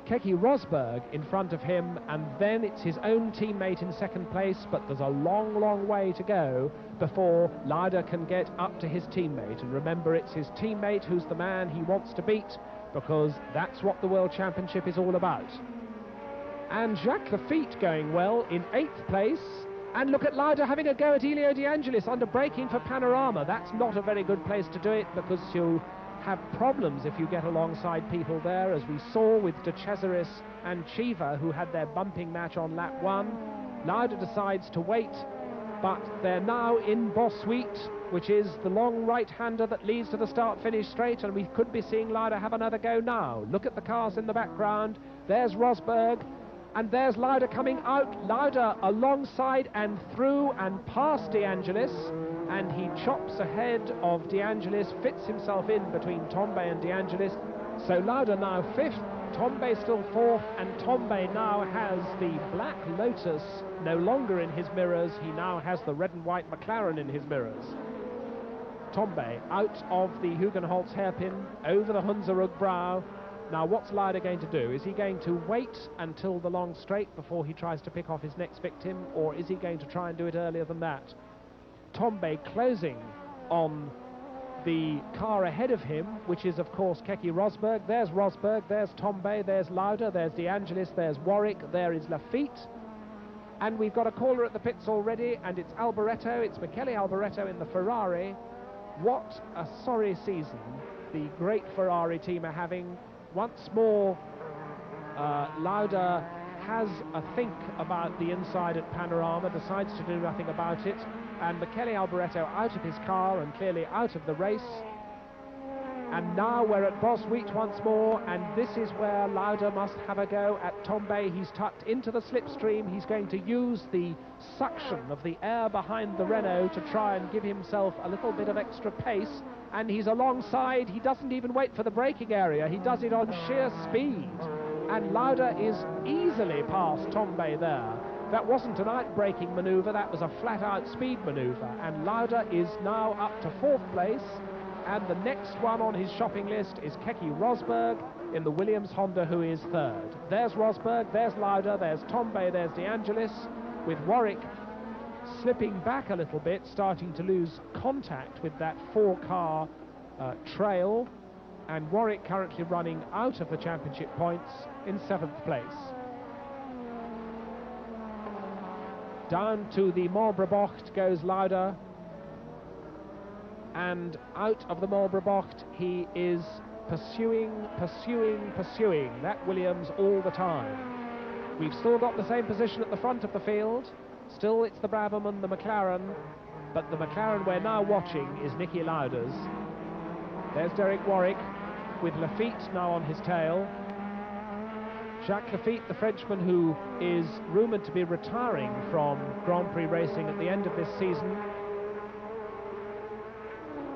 Keke Rosberg in front of him, and then it's his own teammate in 2nd place, but there's a long, long way to go before Lauda can get up to his teammate. And remember, it's his teammate who's the man he wants to beat, because that's what the World Championship is all about. And Jacques Lafitte going well in 8th place. And look at Lauda having a go at Elio De Angelis under braking for Panorama. That's not a very good place to do it, because you'll have problems if you get alongside people there, as we saw with De Cesaris and Chiva, who had their bumping match on lap 1. Lauda decides to wait, but they're now in Bossuit, which is the long right-hander that leads to the start-finish straight, and we could be seeing Lauda have another go now. Look at the cars in the background. There's Rosberg, and there's Lauda coming out. Lauda alongside and through and past De Angelis, and he chops ahead of De Angelis, fits himself in between Tombe and De Angelis. So Lauda now 5th, Tombe still 4th, and Tombe now has the black Lotus no longer in his mirrors. He now has the red and white McLaren in his mirrors. Tombe out of the Hugenholtz hairpin, over the Hunzerug brow. Now what's Lauda going to do? Is he going to wait until the long straight before he tries to pick off his next victim, or is he going to try and do it earlier than that? Tombe closing on the car ahead of him, which is of course Keke Rosberg. There's Rosberg, there's Tombe, there's Lauda, there's De Angelis, there's Warwick, there is Lafitte. And we've got a caller at the pits already, and it's Alboreto, it's Michele Alboreto in the Ferrari. What a sorry season the great Ferrari team are having. Once more, Lauda has a think about the inside at Panorama, decides to do nothing about it, and Michele Alboreto out of his car and clearly out of the race. And now we're at Bossuit once more, and this is where Lauda must have a go at Tombe. He's tucked into the slipstream. He's going to use the suction of the air behind the Renault to try and give himself a little bit of extra pace, and he's alongside. He doesn't even wait for the braking area. He does it on sheer speed, and Lauda is easily past Tombe there. That wasn't an out-braking manoeuvre, that was a flat-out speed manoeuvre, and Lauda is now up to 4th place, and the next one on his shopping list is Keke Rosberg in the Williams Honda, who is 3rd. There's Rosberg, there's Lauda, there's Tombe, there's De Angelis, with Warwick slipping back a little bit, starting to lose contact with that 4-car trail, and Warwick currently running out of the championship points in 7th place. Down to the Marlboro Bocht goes Lauda, and out of the Marlboro Bocht he is pursuing that Williams all the time. We've still got the same position at the front of the field. Still it's the Brabham and the McLaren, but the McLaren we're now watching is Niki Lauda's. There's Derek Warwick with Lafitte now on his tail. Jacques Lafitte, the Frenchman, who is rumoured to be retiring from Grand Prix racing at the end of this season.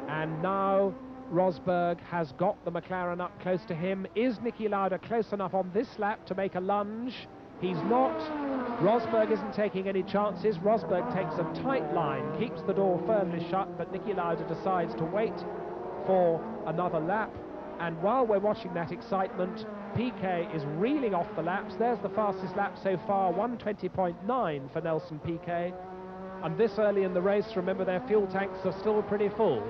And now Rosberg has got the McLaren up close to him. Is Niki Lauda close enough on this lap to make a lunge? He's not. Rosberg isn't taking any chances. Rosberg takes a tight line, keeps the door firmly shut, but Niki Lauda decides to wait for another lap. And while we're watching that excitement, Piquet is reeling off the laps. There's the fastest lap so far, 1:20.9 for Nelson Piquet. And this early in the race, remember, their fuel tanks are still pretty full.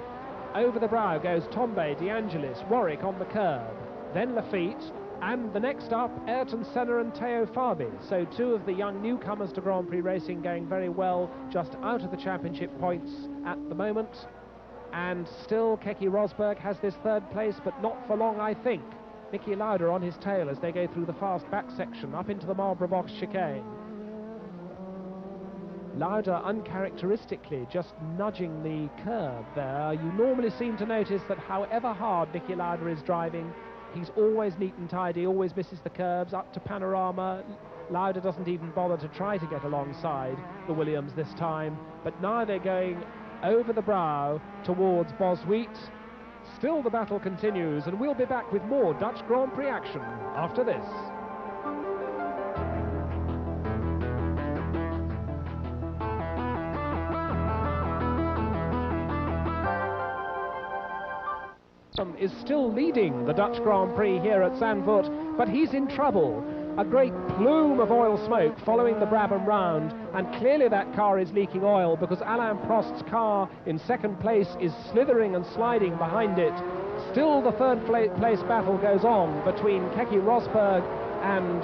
Over the brow goes Tombe, De Angelis, Warwick on the curb, then Lafitte, and the next up, Ayrton Senna and Teo Fabi. So two of the young newcomers to Grand Prix racing going very well, just out of the championship points at the moment. And still Keke Rosberg has this third place, but not for long, I think. Niki Lauda on his tail as they go through the fast back section up into the Marlborough Box chicane. Lauda uncharacteristically just nudging the curb there. You normally seem to notice that however hard Niki Lauda is driving, he's always neat and tidy, always misses the curbs. Up to Panorama, Lauda doesn't even bother to try to get alongside the Williams this time. But now they're going over the brow towards Boswheat. Still the battle continues, and we'll be back with more Dutch Grand Prix action after this. Is still leading the Dutch Grand Prix here at Zandvoort, but he's in trouble. A great plume of oil smoke following the Brabham round, and clearly that car is leaking oil because Alain Prost's car in second place is slithering and sliding behind it. Still the third place battle goes on between Keke Rosberg and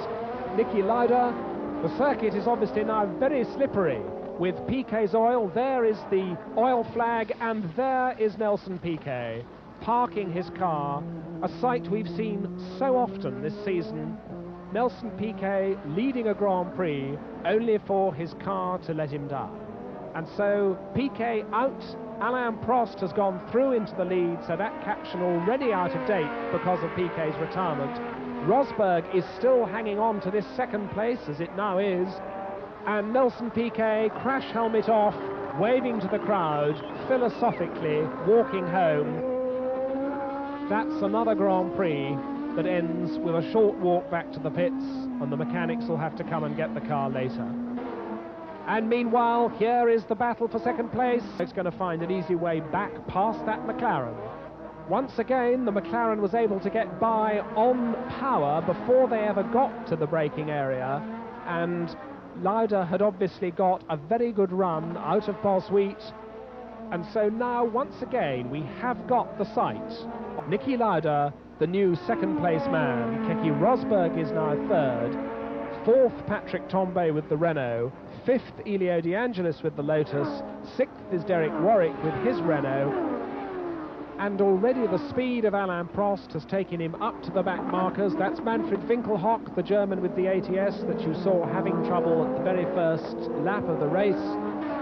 Niki Lauda. The circuit is obviously now very slippery with Piquet's oil. There is the oil flag, and there is Nelson Piquet parking his car, a sight we've seen so often this season. Nelson Piquet leading a Grand Prix only for his car to let him down. And so Piquet out, Alain Prost has gone through into the lead, so that caption already out of date because of Piquet's retirement. Rosberg is still hanging on to this second place, as it now is, and Nelson Piquet, crash helmet off, waving to the crowd, philosophically walking home. That's another Grand Prix that ends with a short walk back to the pits, and the mechanics will have to come and get the car later. And meanwhile, here is the battle for second place. It's going to find an easy way back past that McLaren. Once again, the McLaren was able to get by on power before they ever got to the braking area, and Lauda had obviously got a very good run out of Boswheat. And so now, once again, we have got the sight. Niki Lauda, the new second place man. Keke Rosberg is now third. Fourth, Patrick Tombe with the Renault. Fifth, Elio De Angelis with the Lotus. Sixth is Derek Warwick with his Renault. And already the speed of Alain Prost has taken him up to the back markers. That's Manfred Winkelhock, the German with the ATS that you saw having trouble at the very first lap of the race.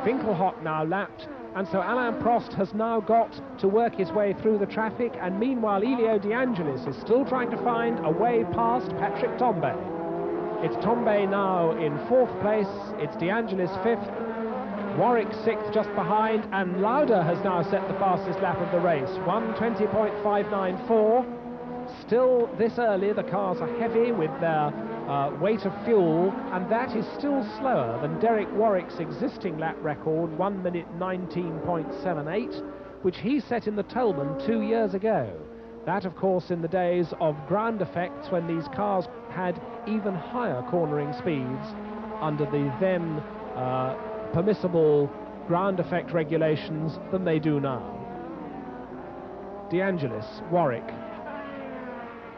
Winkelhock now lapped. And so Alain Prost has now got to work his way through the traffic, and meanwhile Elio De Angelis is still trying to find a way past Patrick Tombe. It's Tombe now in fourth place, it's De Angelis fifth, Warwick sixth just behind, and Lauda has now set the fastest lap of the race, 1:20.594. Still this early, the cars are heavy with their weight of fuel, and that is still slower than Derek Warwick's existing lap record, 1:19.78, which he set in the Tolman 2 years ago. That, of course, in the days of ground effects, when these cars had even higher cornering speeds under the then permissible ground effect regulations than they do now. De Angelis, Warwick,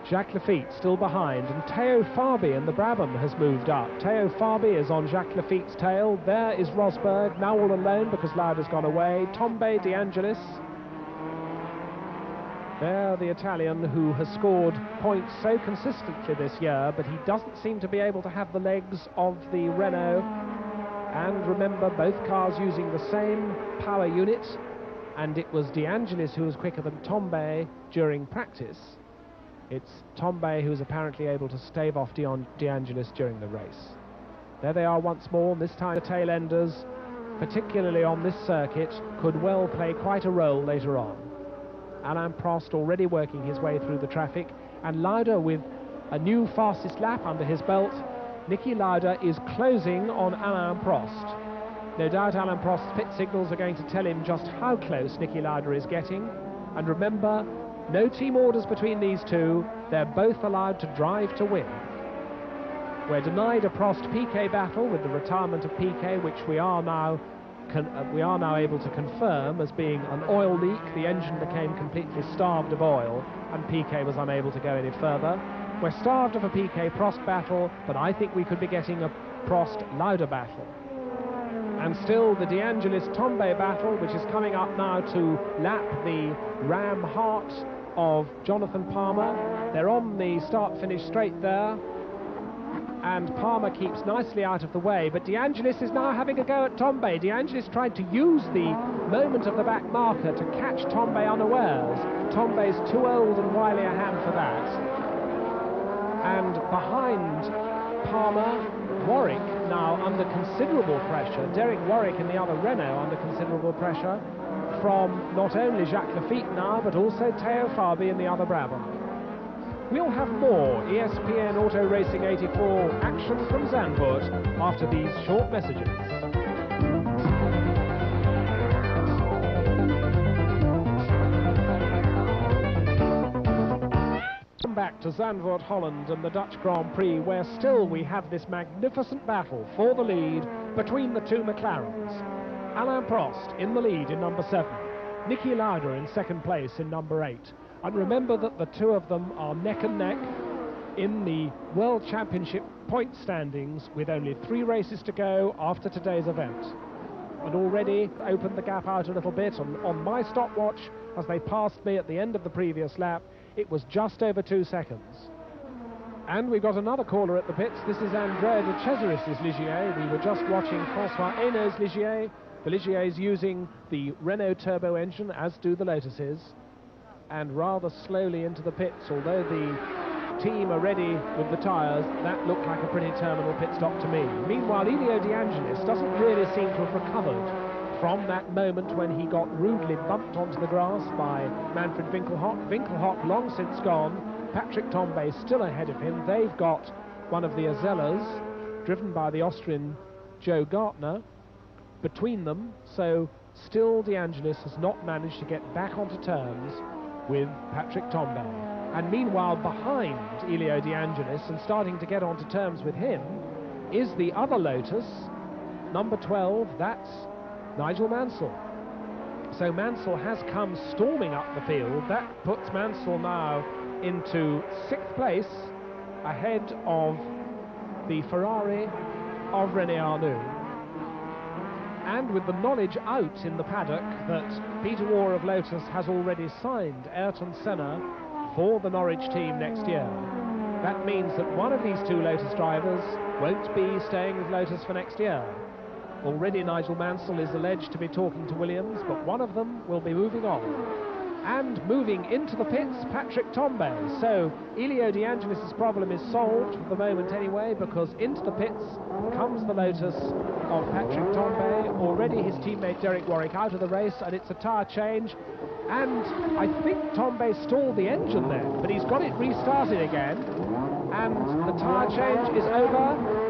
Jacques Lafitte still behind, and Teo Fabi in the Brabham has moved up. Teo Fabi is on Jacques Lafitte's tail. There is Rosberg, now all alone because Lauda's gone away. Tombe, De Angelis. There, the Italian who has scored points so consistently this year, but he doesn't seem to be able to have the legs of the Renault. And remember, both cars using the same power unit, and it was De Angelis who was quicker than Tombe during practice. It's Tombe who's apparently able to stave off De Angelis during the race. There they are once more, this time the tail-enders, particularly on this circuit, could well play quite a role later on. Alain Prost already working his way through the traffic, and Lauda with a new fastest lap under his belt. Niki Lauda is closing on Alain Prost. No doubt Alain Prost's pit signals are going to tell him just how close Niki Lauda is getting. And remember, no team orders between these two. They're both allowed to drive to win. We're denied a Prost-Piquet battle with the retirement of Piquet, which we are now able to confirm as being an oil leak. The engine became completely starved of oil, and Piquet was unable to go any further. We're starved of a Piquet-Prost battle, but I think we could be getting a Prost-Lauda battle. And still the De Angelis-Tombe battle, which is coming up now to lap the ram heart of Jonathan Palmer. They're on the start-finish straight there, and Palmer keeps nicely out of the way, but De Angelis is now having a go at Tombe. De Angelis tried to use the moment of the back marker to catch Tombe unawares. Tombe's too old and wily a hand for that. And behind Palmer, Warwick now under considerable pressure. Derek Warwick in the other Renault under considerable pressure from not only Jacques Lafitte now, but also Theo Fabi in the other Brabham. We'll have more ESPN Auto Racing 84 action from Zandvoort after these short messages. Back to Zandvoort, Holland, and the Dutch Grand Prix, where still we have this magnificent battle for the lead between the two McLarens. Alain Prost in the lead in number 7, Niki Lauda in second place in number 8. And remember that the two of them are neck and neck in the World Championship point standings with only 3 races to go after today's event. And already opened the gap out a little bit. On my stopwatch, as they passed me at the end of the previous lap, it was just over 2 seconds. And we've got another caller at the pits. This is Andrea de Cesaris' Ligier. We were just watching Francois Hainaut's Ligier. The Ligier is using the Renault turbo engine, as do the Lotuses, and rather slowly into the pits. Although the team are ready with the tyres, that looked like a pretty terminal pit stop to me. Meanwhile, Elio De Angelis doesn't really seem to have recovered from that moment when he got rudely bumped onto the grass by Manfred Winkelhock. Winkelhock long since gone. Patrick Tombe still ahead of him. They've got one of the Azellas, driven by the Austrian Joe Gartner, between them. So still De Angelis has not managed to get back onto terms with Patrick Tombe. And meanwhile, behind Elio De Angelis and starting to get onto terms with him is the other Lotus, number 12, that's Nigel Mansell. So Mansell has come storming up the field. That puts Mansell now into 6th place, ahead of the Ferrari of René Arnoux. And with the knowledge out in the paddock that Peter Warr of Lotus has already signed Ayrton Senna for the Norwich team next year, that means that one of these 2 Lotus drivers won't be staying with Lotus for next year. Already Nigel Mansell is alleged to be talking to Williams, but one of them will be moving on. And moving into the pits, Patrick Tombe. So Elio De Angelis' problem is solved for the moment anyway, because into the pits comes the Lotus of Patrick Tombe. Already his teammate Derek Warwick out of the race, and it's a tyre change. And I think Tombe stalled the engine there, but he's got it restarted again. And the tyre change is over.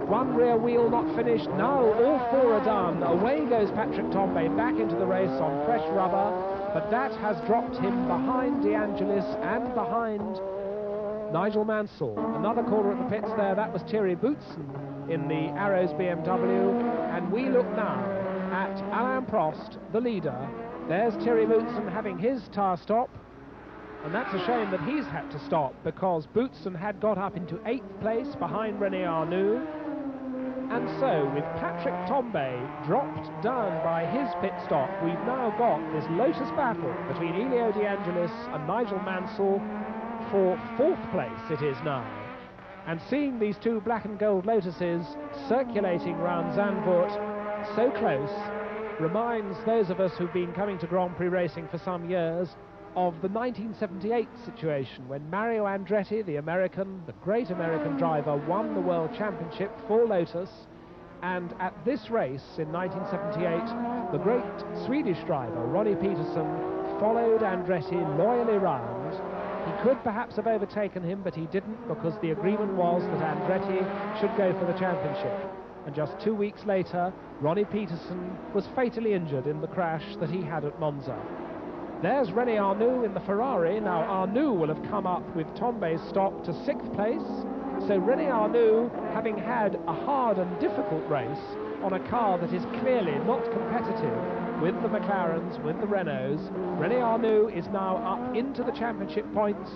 One rear wheel not finished. Now all 4 are done. Away goes Patrick Tombe back into the race on fresh rubber, but that has dropped him behind De Angelis and behind Nigel Mansell. Another caller at the pits there, that was Thierry Boutsen in the Arrows BMW. And we look now at Alain Prost, the leader. There's Thierry Boutsen having his tyre stop, and that's a shame that he's had to stop, because Boutsen had got up into 8th place behind René Arnoux. And so, with Patrick Tombe dropped down by his pit stop, we've now got this Lotus battle between Elio De Angelis and Nigel Mansell for 4th place it is now. And seeing these 2 black and gold Lotuses circulating round Zandvoort so close reminds those of us who've been coming to Grand Prix racing for some years of the 1978 situation when Mario Andretti, the American, the great American driver, won the World Championship for Lotus. And at this race in 1978, the great Swedish driver, Ronnie Peterson, followed Andretti loyally round. He could perhaps have overtaken him, but he didn't, because the agreement was that Andretti should go for the championship. And just 2 weeks later, Ronnie Peterson was fatally injured in the crash that he had at Monza. There's René Arnoux in the Ferrari. Now, Arnoux will have come up with Tombé's stop to 6th place. So René Arnoux, having had a hard and difficult race on a car that is clearly not competitive with the McLarens, with the Renaults, René Arnoux is now up into the championship points,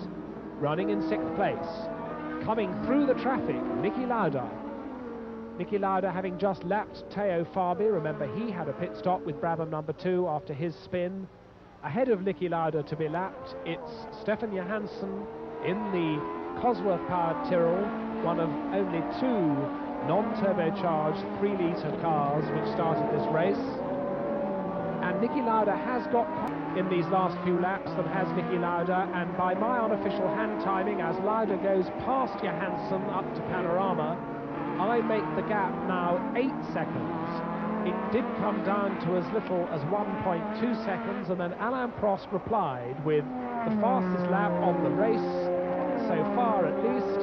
running in 6th place. Coming through the traffic, Niki Lauda. Niki Lauda having just lapped Teo Fabi. Remember, he had a pit stop with Brabham-BMW after his spin. Ahead of Niki Lauda to be lapped, it's Stefan Johansson in the Cosworth-powered Tyrrell, one of only 2 non-turbocharged 3-litre cars which started this race. And Niki Lauda has got in these last few laps than has Niki Lauda, and by my unofficial hand timing, as Lauda goes past Johansson up to Panorama, I make the gap now 8 seconds. It did come down to as little as 1.2 seconds, and then Alain Prost replied with the fastest lap on the race, so far at least.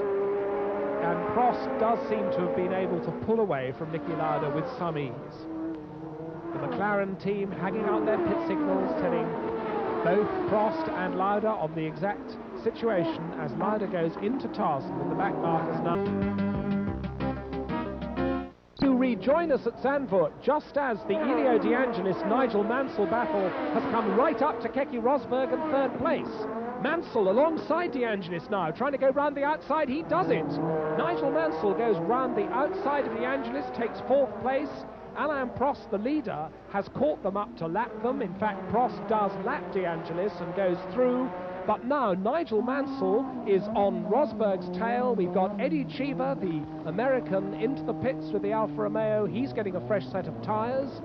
And Prost does seem to have been able to pull away from Niki Lauda with some ease. The McLaren team hanging out their pit signals, telling both Prost and Lauda on the exact situation as Lauda goes into Tarsen with the back markers now. To rejoin us at Zandvoort, just as the Elio De Angelis-Nigel Mansell battle has come right up to Keke Rosberg in 3rd place. Mansell alongside De Angelis now, trying to go round the outside. He does it. Nigel Mansell goes round the outside of De Angelis, takes 4th place. Alain Prost, the leader, has caught them up to lap them. In fact, Prost does lap De Angelis and goes through. But now Nigel Mansell is on Rosberg's tail. We've got Eddie Cheever, the American, into the pits with the Alfa Romeo. He's getting a fresh set of tyres.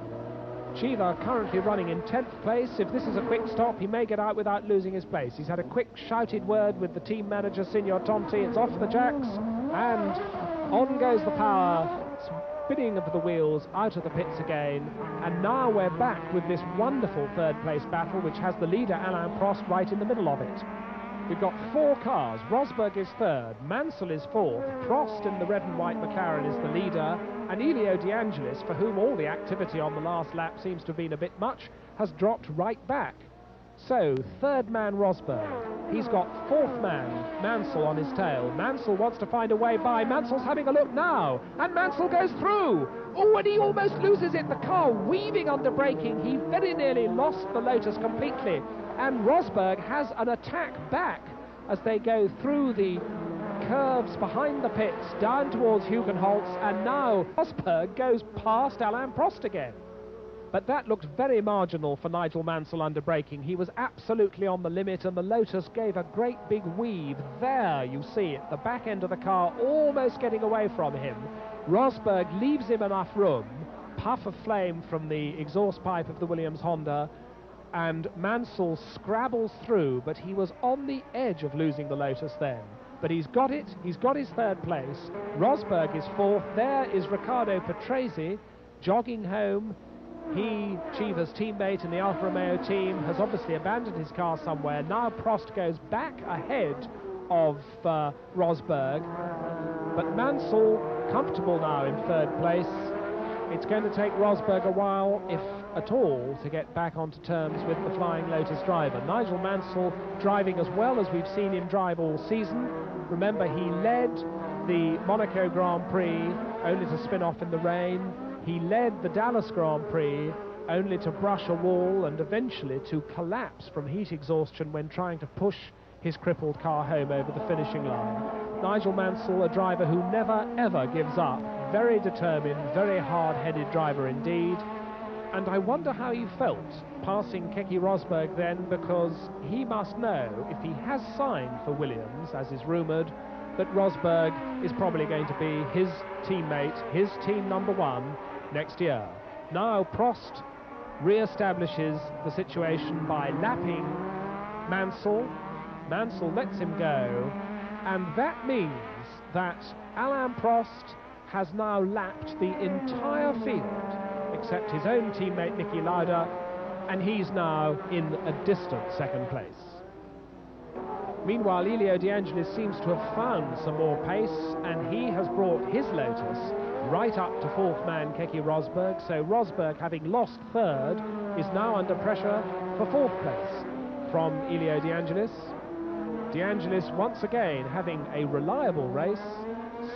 Cheever currently running in 10th place. If this is a quick stop, he may get out without losing his place. He's had a quick shouted word with the team manager, Signor Tonti. It's off the jacks, and on goes the power. Spinning of the wheels out of the pits again, and now we're back with this wonderful 3rd place battle, which has the leader Alain Prost right in the middle of it. We've got 4 cars. Rosberg is 3rd, Mansell is 4th, Prost in the red and white McLaren is the leader, and Elio De Angelis, for whom all the activity on the last lap seems to have been a bit much, has dropped right back. So, 3rd man Rosberg. He's got 4th man Mansell on his tail. Mansell wants to find a way by. Mansell's having a look now, and Mansell goes through. Oh, and he almost loses it. The car weaving under braking. He very nearly lost the Lotus completely. And Rosberg has an attack back as they go through the curves behind the pits down towards Hugenholtz, and now Rosberg goes past Alain Prost again. But that looked very marginal for Nigel Mansell under braking. He was absolutely on the limit, and the Lotus gave a great big weave. There you see it, the back end of the car almost getting away from him. Rosberg leaves him enough room, puff of flame from the exhaust pipe of the Williams Honda, and Mansell scrabbles through, but he was on the edge of losing the Lotus then. But he's got it, he's got his 3rd place. Rosberg is 4th. There is Riccardo Patrese jogging home. He, Cheever's teammate in the Alfa Romeo team, has obviously abandoned his car somewhere. Now Prost goes back ahead of Rosberg, but Mansell comfortable now in 3rd place. It's going to take Rosberg a while, if at all, to get back onto terms with the Flying Lotus driver. Nigel Mansell driving as well as we've seen him drive all season. Remember, he led the Monaco Grand Prix only to spin off in the rain. He led the Dallas Grand Prix only to brush a wall and eventually to collapse from heat exhaustion when trying to push his crippled car home over the finishing line. Nigel Mansell, a driver who never ever gives up, very determined, very hard-headed driver indeed. And I wonder how he felt passing Keke Rosberg then, because he must know, if he has signed for Williams, as is rumoured, that Rosberg is probably going to be his teammate, his team number 1 next year. Now Prost re-establishes the situation by lapping Mansell. Mansell lets him go, and that means that Alain Prost has now lapped the entire field, except his own teammate Niki Lauda, and he's now in a distant second place. Meanwhile, Elio De Angelis seems to have found some more pace, and he has brought his Lotus right up to fourth man Keke Rosberg. So Rosberg, having lost third, is now under pressure for fourth place from Elio De Angelis. De Angelis once again having a reliable race.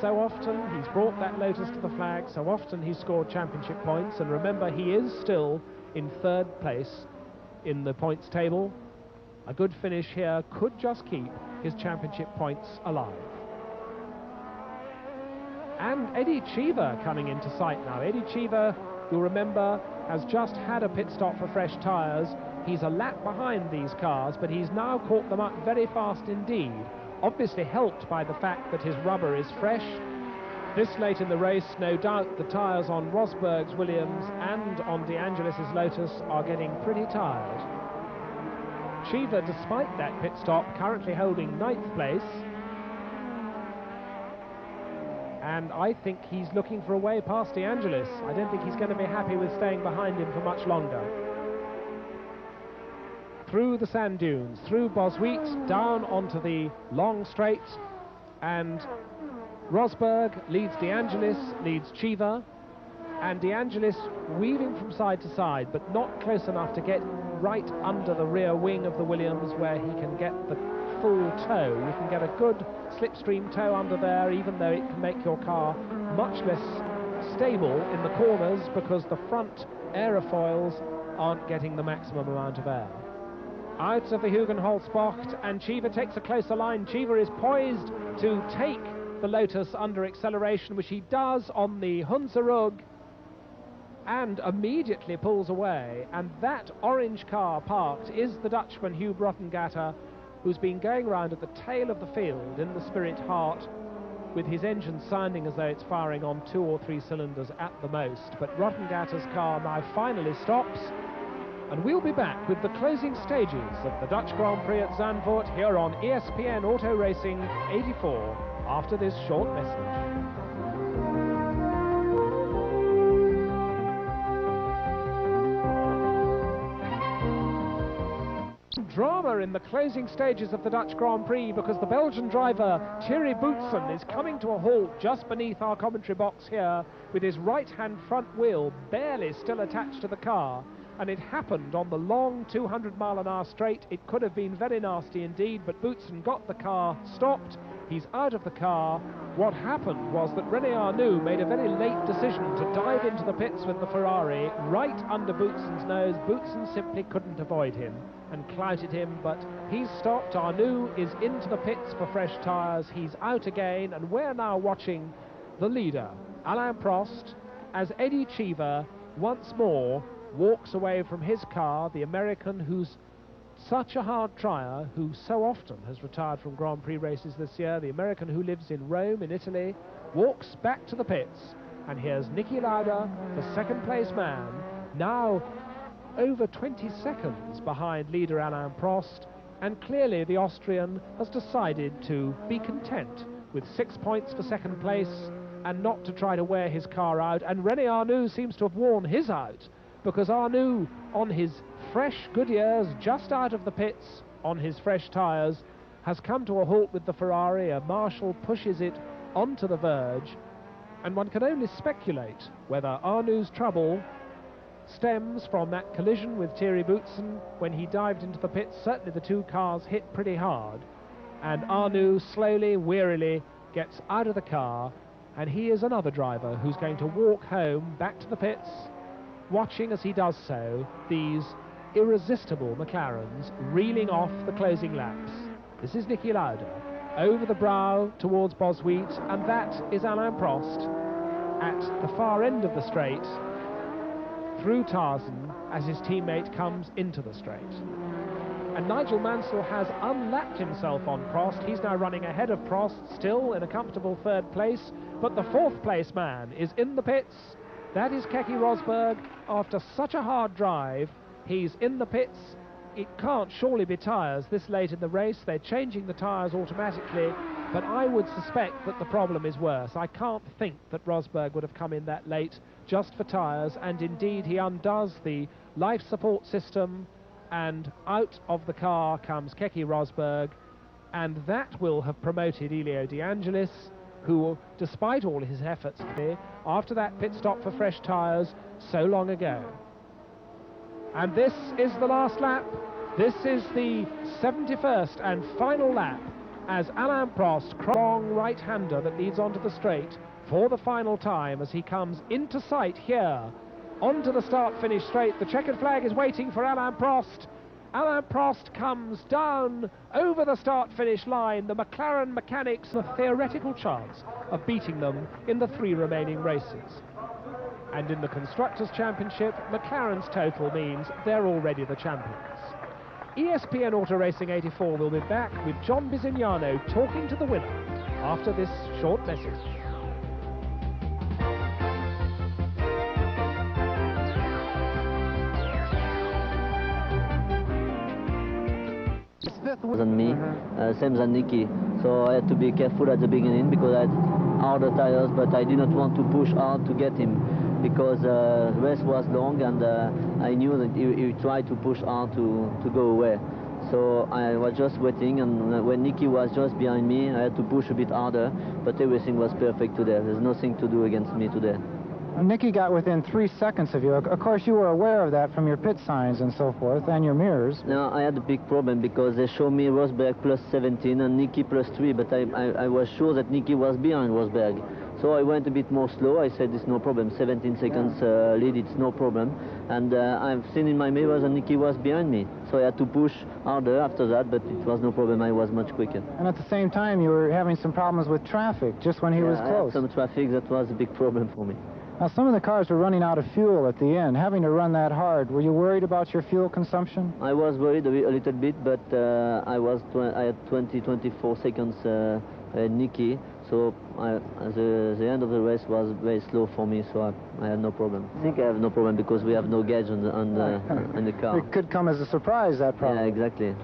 So often he's brought that Lotus to the flag, so often he's scored championship points, and remember, he is still in third place in the points table. A good finish here could just keep his championship points alive. And Eddie Cheever coming into sight now. Eddie Cheever, you'll remember, has just had a pit stop for fresh tyres. He's a lap behind these cars, but he's now caught them up very fast indeed, obviously helped by the fact that his rubber is fresh. This late in the race, no doubt the tyres on Rosberg's Williams and on De Angelis' Lotus are getting pretty tired. Cheever, despite that pit stop, currently holding ninth place. And I think he's looking for a way past De Angelis. I don't think he's going to be happy with staying behind him for much longer. Through the sand dunes, through Boswheat, down onto the long straight, and Rosberg leads De Angelis, leads Cheever, and De Angelis weaving from side to side, but not close enough to get right under the rear wing of the Williams where he can get the full tow. You can get a good slipstream tow under there, even though it can make your car much less stable in the corners because the front aerofoils aren't getting the maximum amount of air. Out of the Hugenholzbocht, and Cheever takes a closer line. Cheever is poised to take the Lotus under acceleration, which he does on the Hunzerug, and immediately pulls away. And that orange car parked is the Dutchman Hugh Brottengatter, who's been going round at the tail of the field in the Spirit Heart with his engine sounding as though it's firing on 2 or 3 cylinders at the most. But Brottengatter's car now finally stops, and we'll be back with the closing stages of the Dutch Grand Prix at Zandvoort here on ESPN Auto Racing 84 after this short message. Drama in the closing stages of the Dutch Grand Prix because the Belgian driver Thierry Boutsen is coming to a halt just beneath our commentary box here with his right-hand front wheel barely still attached to the car, and it happened on the long 200-mile-an-hour straight. It could have been very nasty indeed, but Boutsen got the car stopped. He's out of the car. What happened was that René Arnoux made a very late decision to dive into the pits with the Ferrari right under Boutsen's nose. Boutsen simply couldn't avoid him and clouted him, but he's stopped. Arnoux is into the pits for fresh tyres. He's out again, and we're now watching the leader, Alain Prost, as Eddie Cheever once more walks away from his car, the American who's such a hard trier, who so often has retired from Grand Prix races this year, the American who lives in Rome in Italy, walks back to the pits. And here's Niki Lauda, the second place man, now over 20 seconds behind leader Alain Prost, and clearly the Austrian has decided to be content with 6 points for second place and not to try to wear his car out. And René Arnoux seems to have worn his out, because Arnoux, on his fresh Goodyears, just out of the pits on his fresh tyres, has come to a halt with the Ferrari. A marshal pushes it onto the verge, and one can only speculate whether Arnoux's trouble stems from that collision with Thierry Boutsen when he dived into the pits. Certainly the two cars hit pretty hard, and Arnoux slowly, wearily gets out of the car, and he is another driver who's going to walk home back to the pits, watching as he does so these irresistible McLarens reeling off the closing laps. This is Niki Lauda over the brow towards Boswheat, and that is Alain Prost at the far end of the straight through Tarzan as his teammate comes into the straight. And Nigel Mansell has unlapped himself on Prost. He's now running ahead of Prost, still in a comfortable third place, but the fourth place man is in the pits. That is Keke Rosberg. After such a hard drive, he's in the pits. It can't surely be tyres this late in the race. They're changing the tyres automatically, but I would suspect that the problem is worse. I can't think that Rosberg would have come in that late just for tyres, and indeed he undoes the life support system, and out of the car comes Keke Rosberg, and that will have promoted Elio De Angelis, who, despite all his efforts after that pit stop for fresh tyres so long ago. And this is the last lap. This is the 71st and final lap, as Alain Prost, long right-hander that leads onto the straight for the final time as he comes into sight here onto the start-finish straight. The checkered flag is waiting for Alain Prost. Alain Prost comes down over the start-finish line. The McLaren mechanics have a theoretical chance of beating them in the 3 remaining races. And in the Constructors' Championship, McLaren's total means they're already the champions. ESPN Auto Racing 84 will be back with John Bisignano talking to the winner after this short message. Than me, same as Niki, so I had to be careful at the beginning because I had harder tires, but I did not want to push hard to get him because the race was long, and I knew that he tried to push hard to go away. So I was just waiting, and when Niki was just behind me, I had to push a bit harder, but everything was perfect today. There's nothing to do against me today. Niki got within 3 seconds of you. Of course, you were aware of that from your pit signs and so forth, and your mirrors. No, I had a big problem because they showed me Rosberg plus 17 and Niki plus 3, but I was sure that Niki was behind Rosberg. So I went a bit more slow. I said it's no problem, 17 seconds lead, it's no problem. And I've seen in my mirrors and Niki was behind me. So I had to push harder after that, but it was no problem. I was much quicker. And at the same time, you were having some problems with traffic just when he was close. I had some traffic, that was a big problem for me. Now, some of the cars were running out of fuel at the end, having to run that hard. Were you worried about your fuel consumption? I was worried a little bit, but I had 24 seconds Niki, so the end of the race was very slow for me, so I had no problem. I think I have no problem because we have no gauge on the car. It could come as a surprise, that problem. Yeah, exactly.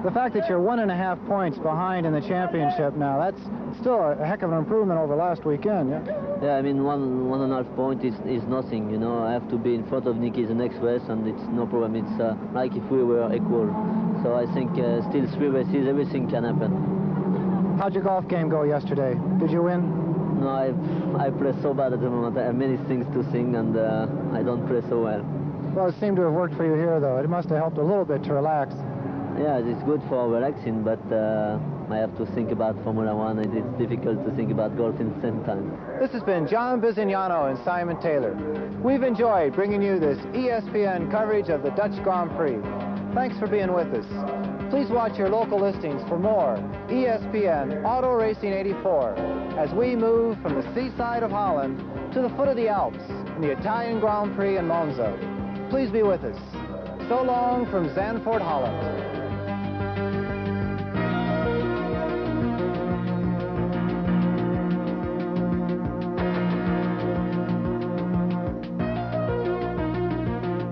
The fact that you're 1.5 points behind in the championship now, that's still a heck of an improvement over last weekend, yeah? Yeah, I mean, 1.5 point is nothing, you know. I have to be in front of Niki the next race, and it's no problem. It's like if we were equal. So I think still 3 races, everything can happen. How'd your golf game go yesterday? Did you win? No, I play so bad at the moment. I have many things to sing, and I don't play so well. Well, it seemed to have worked for you here, though. It must have helped a little bit to relax. Yeah, it's good for relaxing, but I have to think about Formula One, and it's difficult to think about golf at the same time. This has been John Bisignano and Simon Taylor. We've enjoyed bringing you this ESPN coverage of the Dutch Grand Prix. Thanks for being with us. Please watch your local listings for more ESPN Auto Racing 84 as we move from the seaside of Holland to the foot of the Alps in the Italian Grand Prix in Monza. Please be with us. So long from Zandvoort, Holland.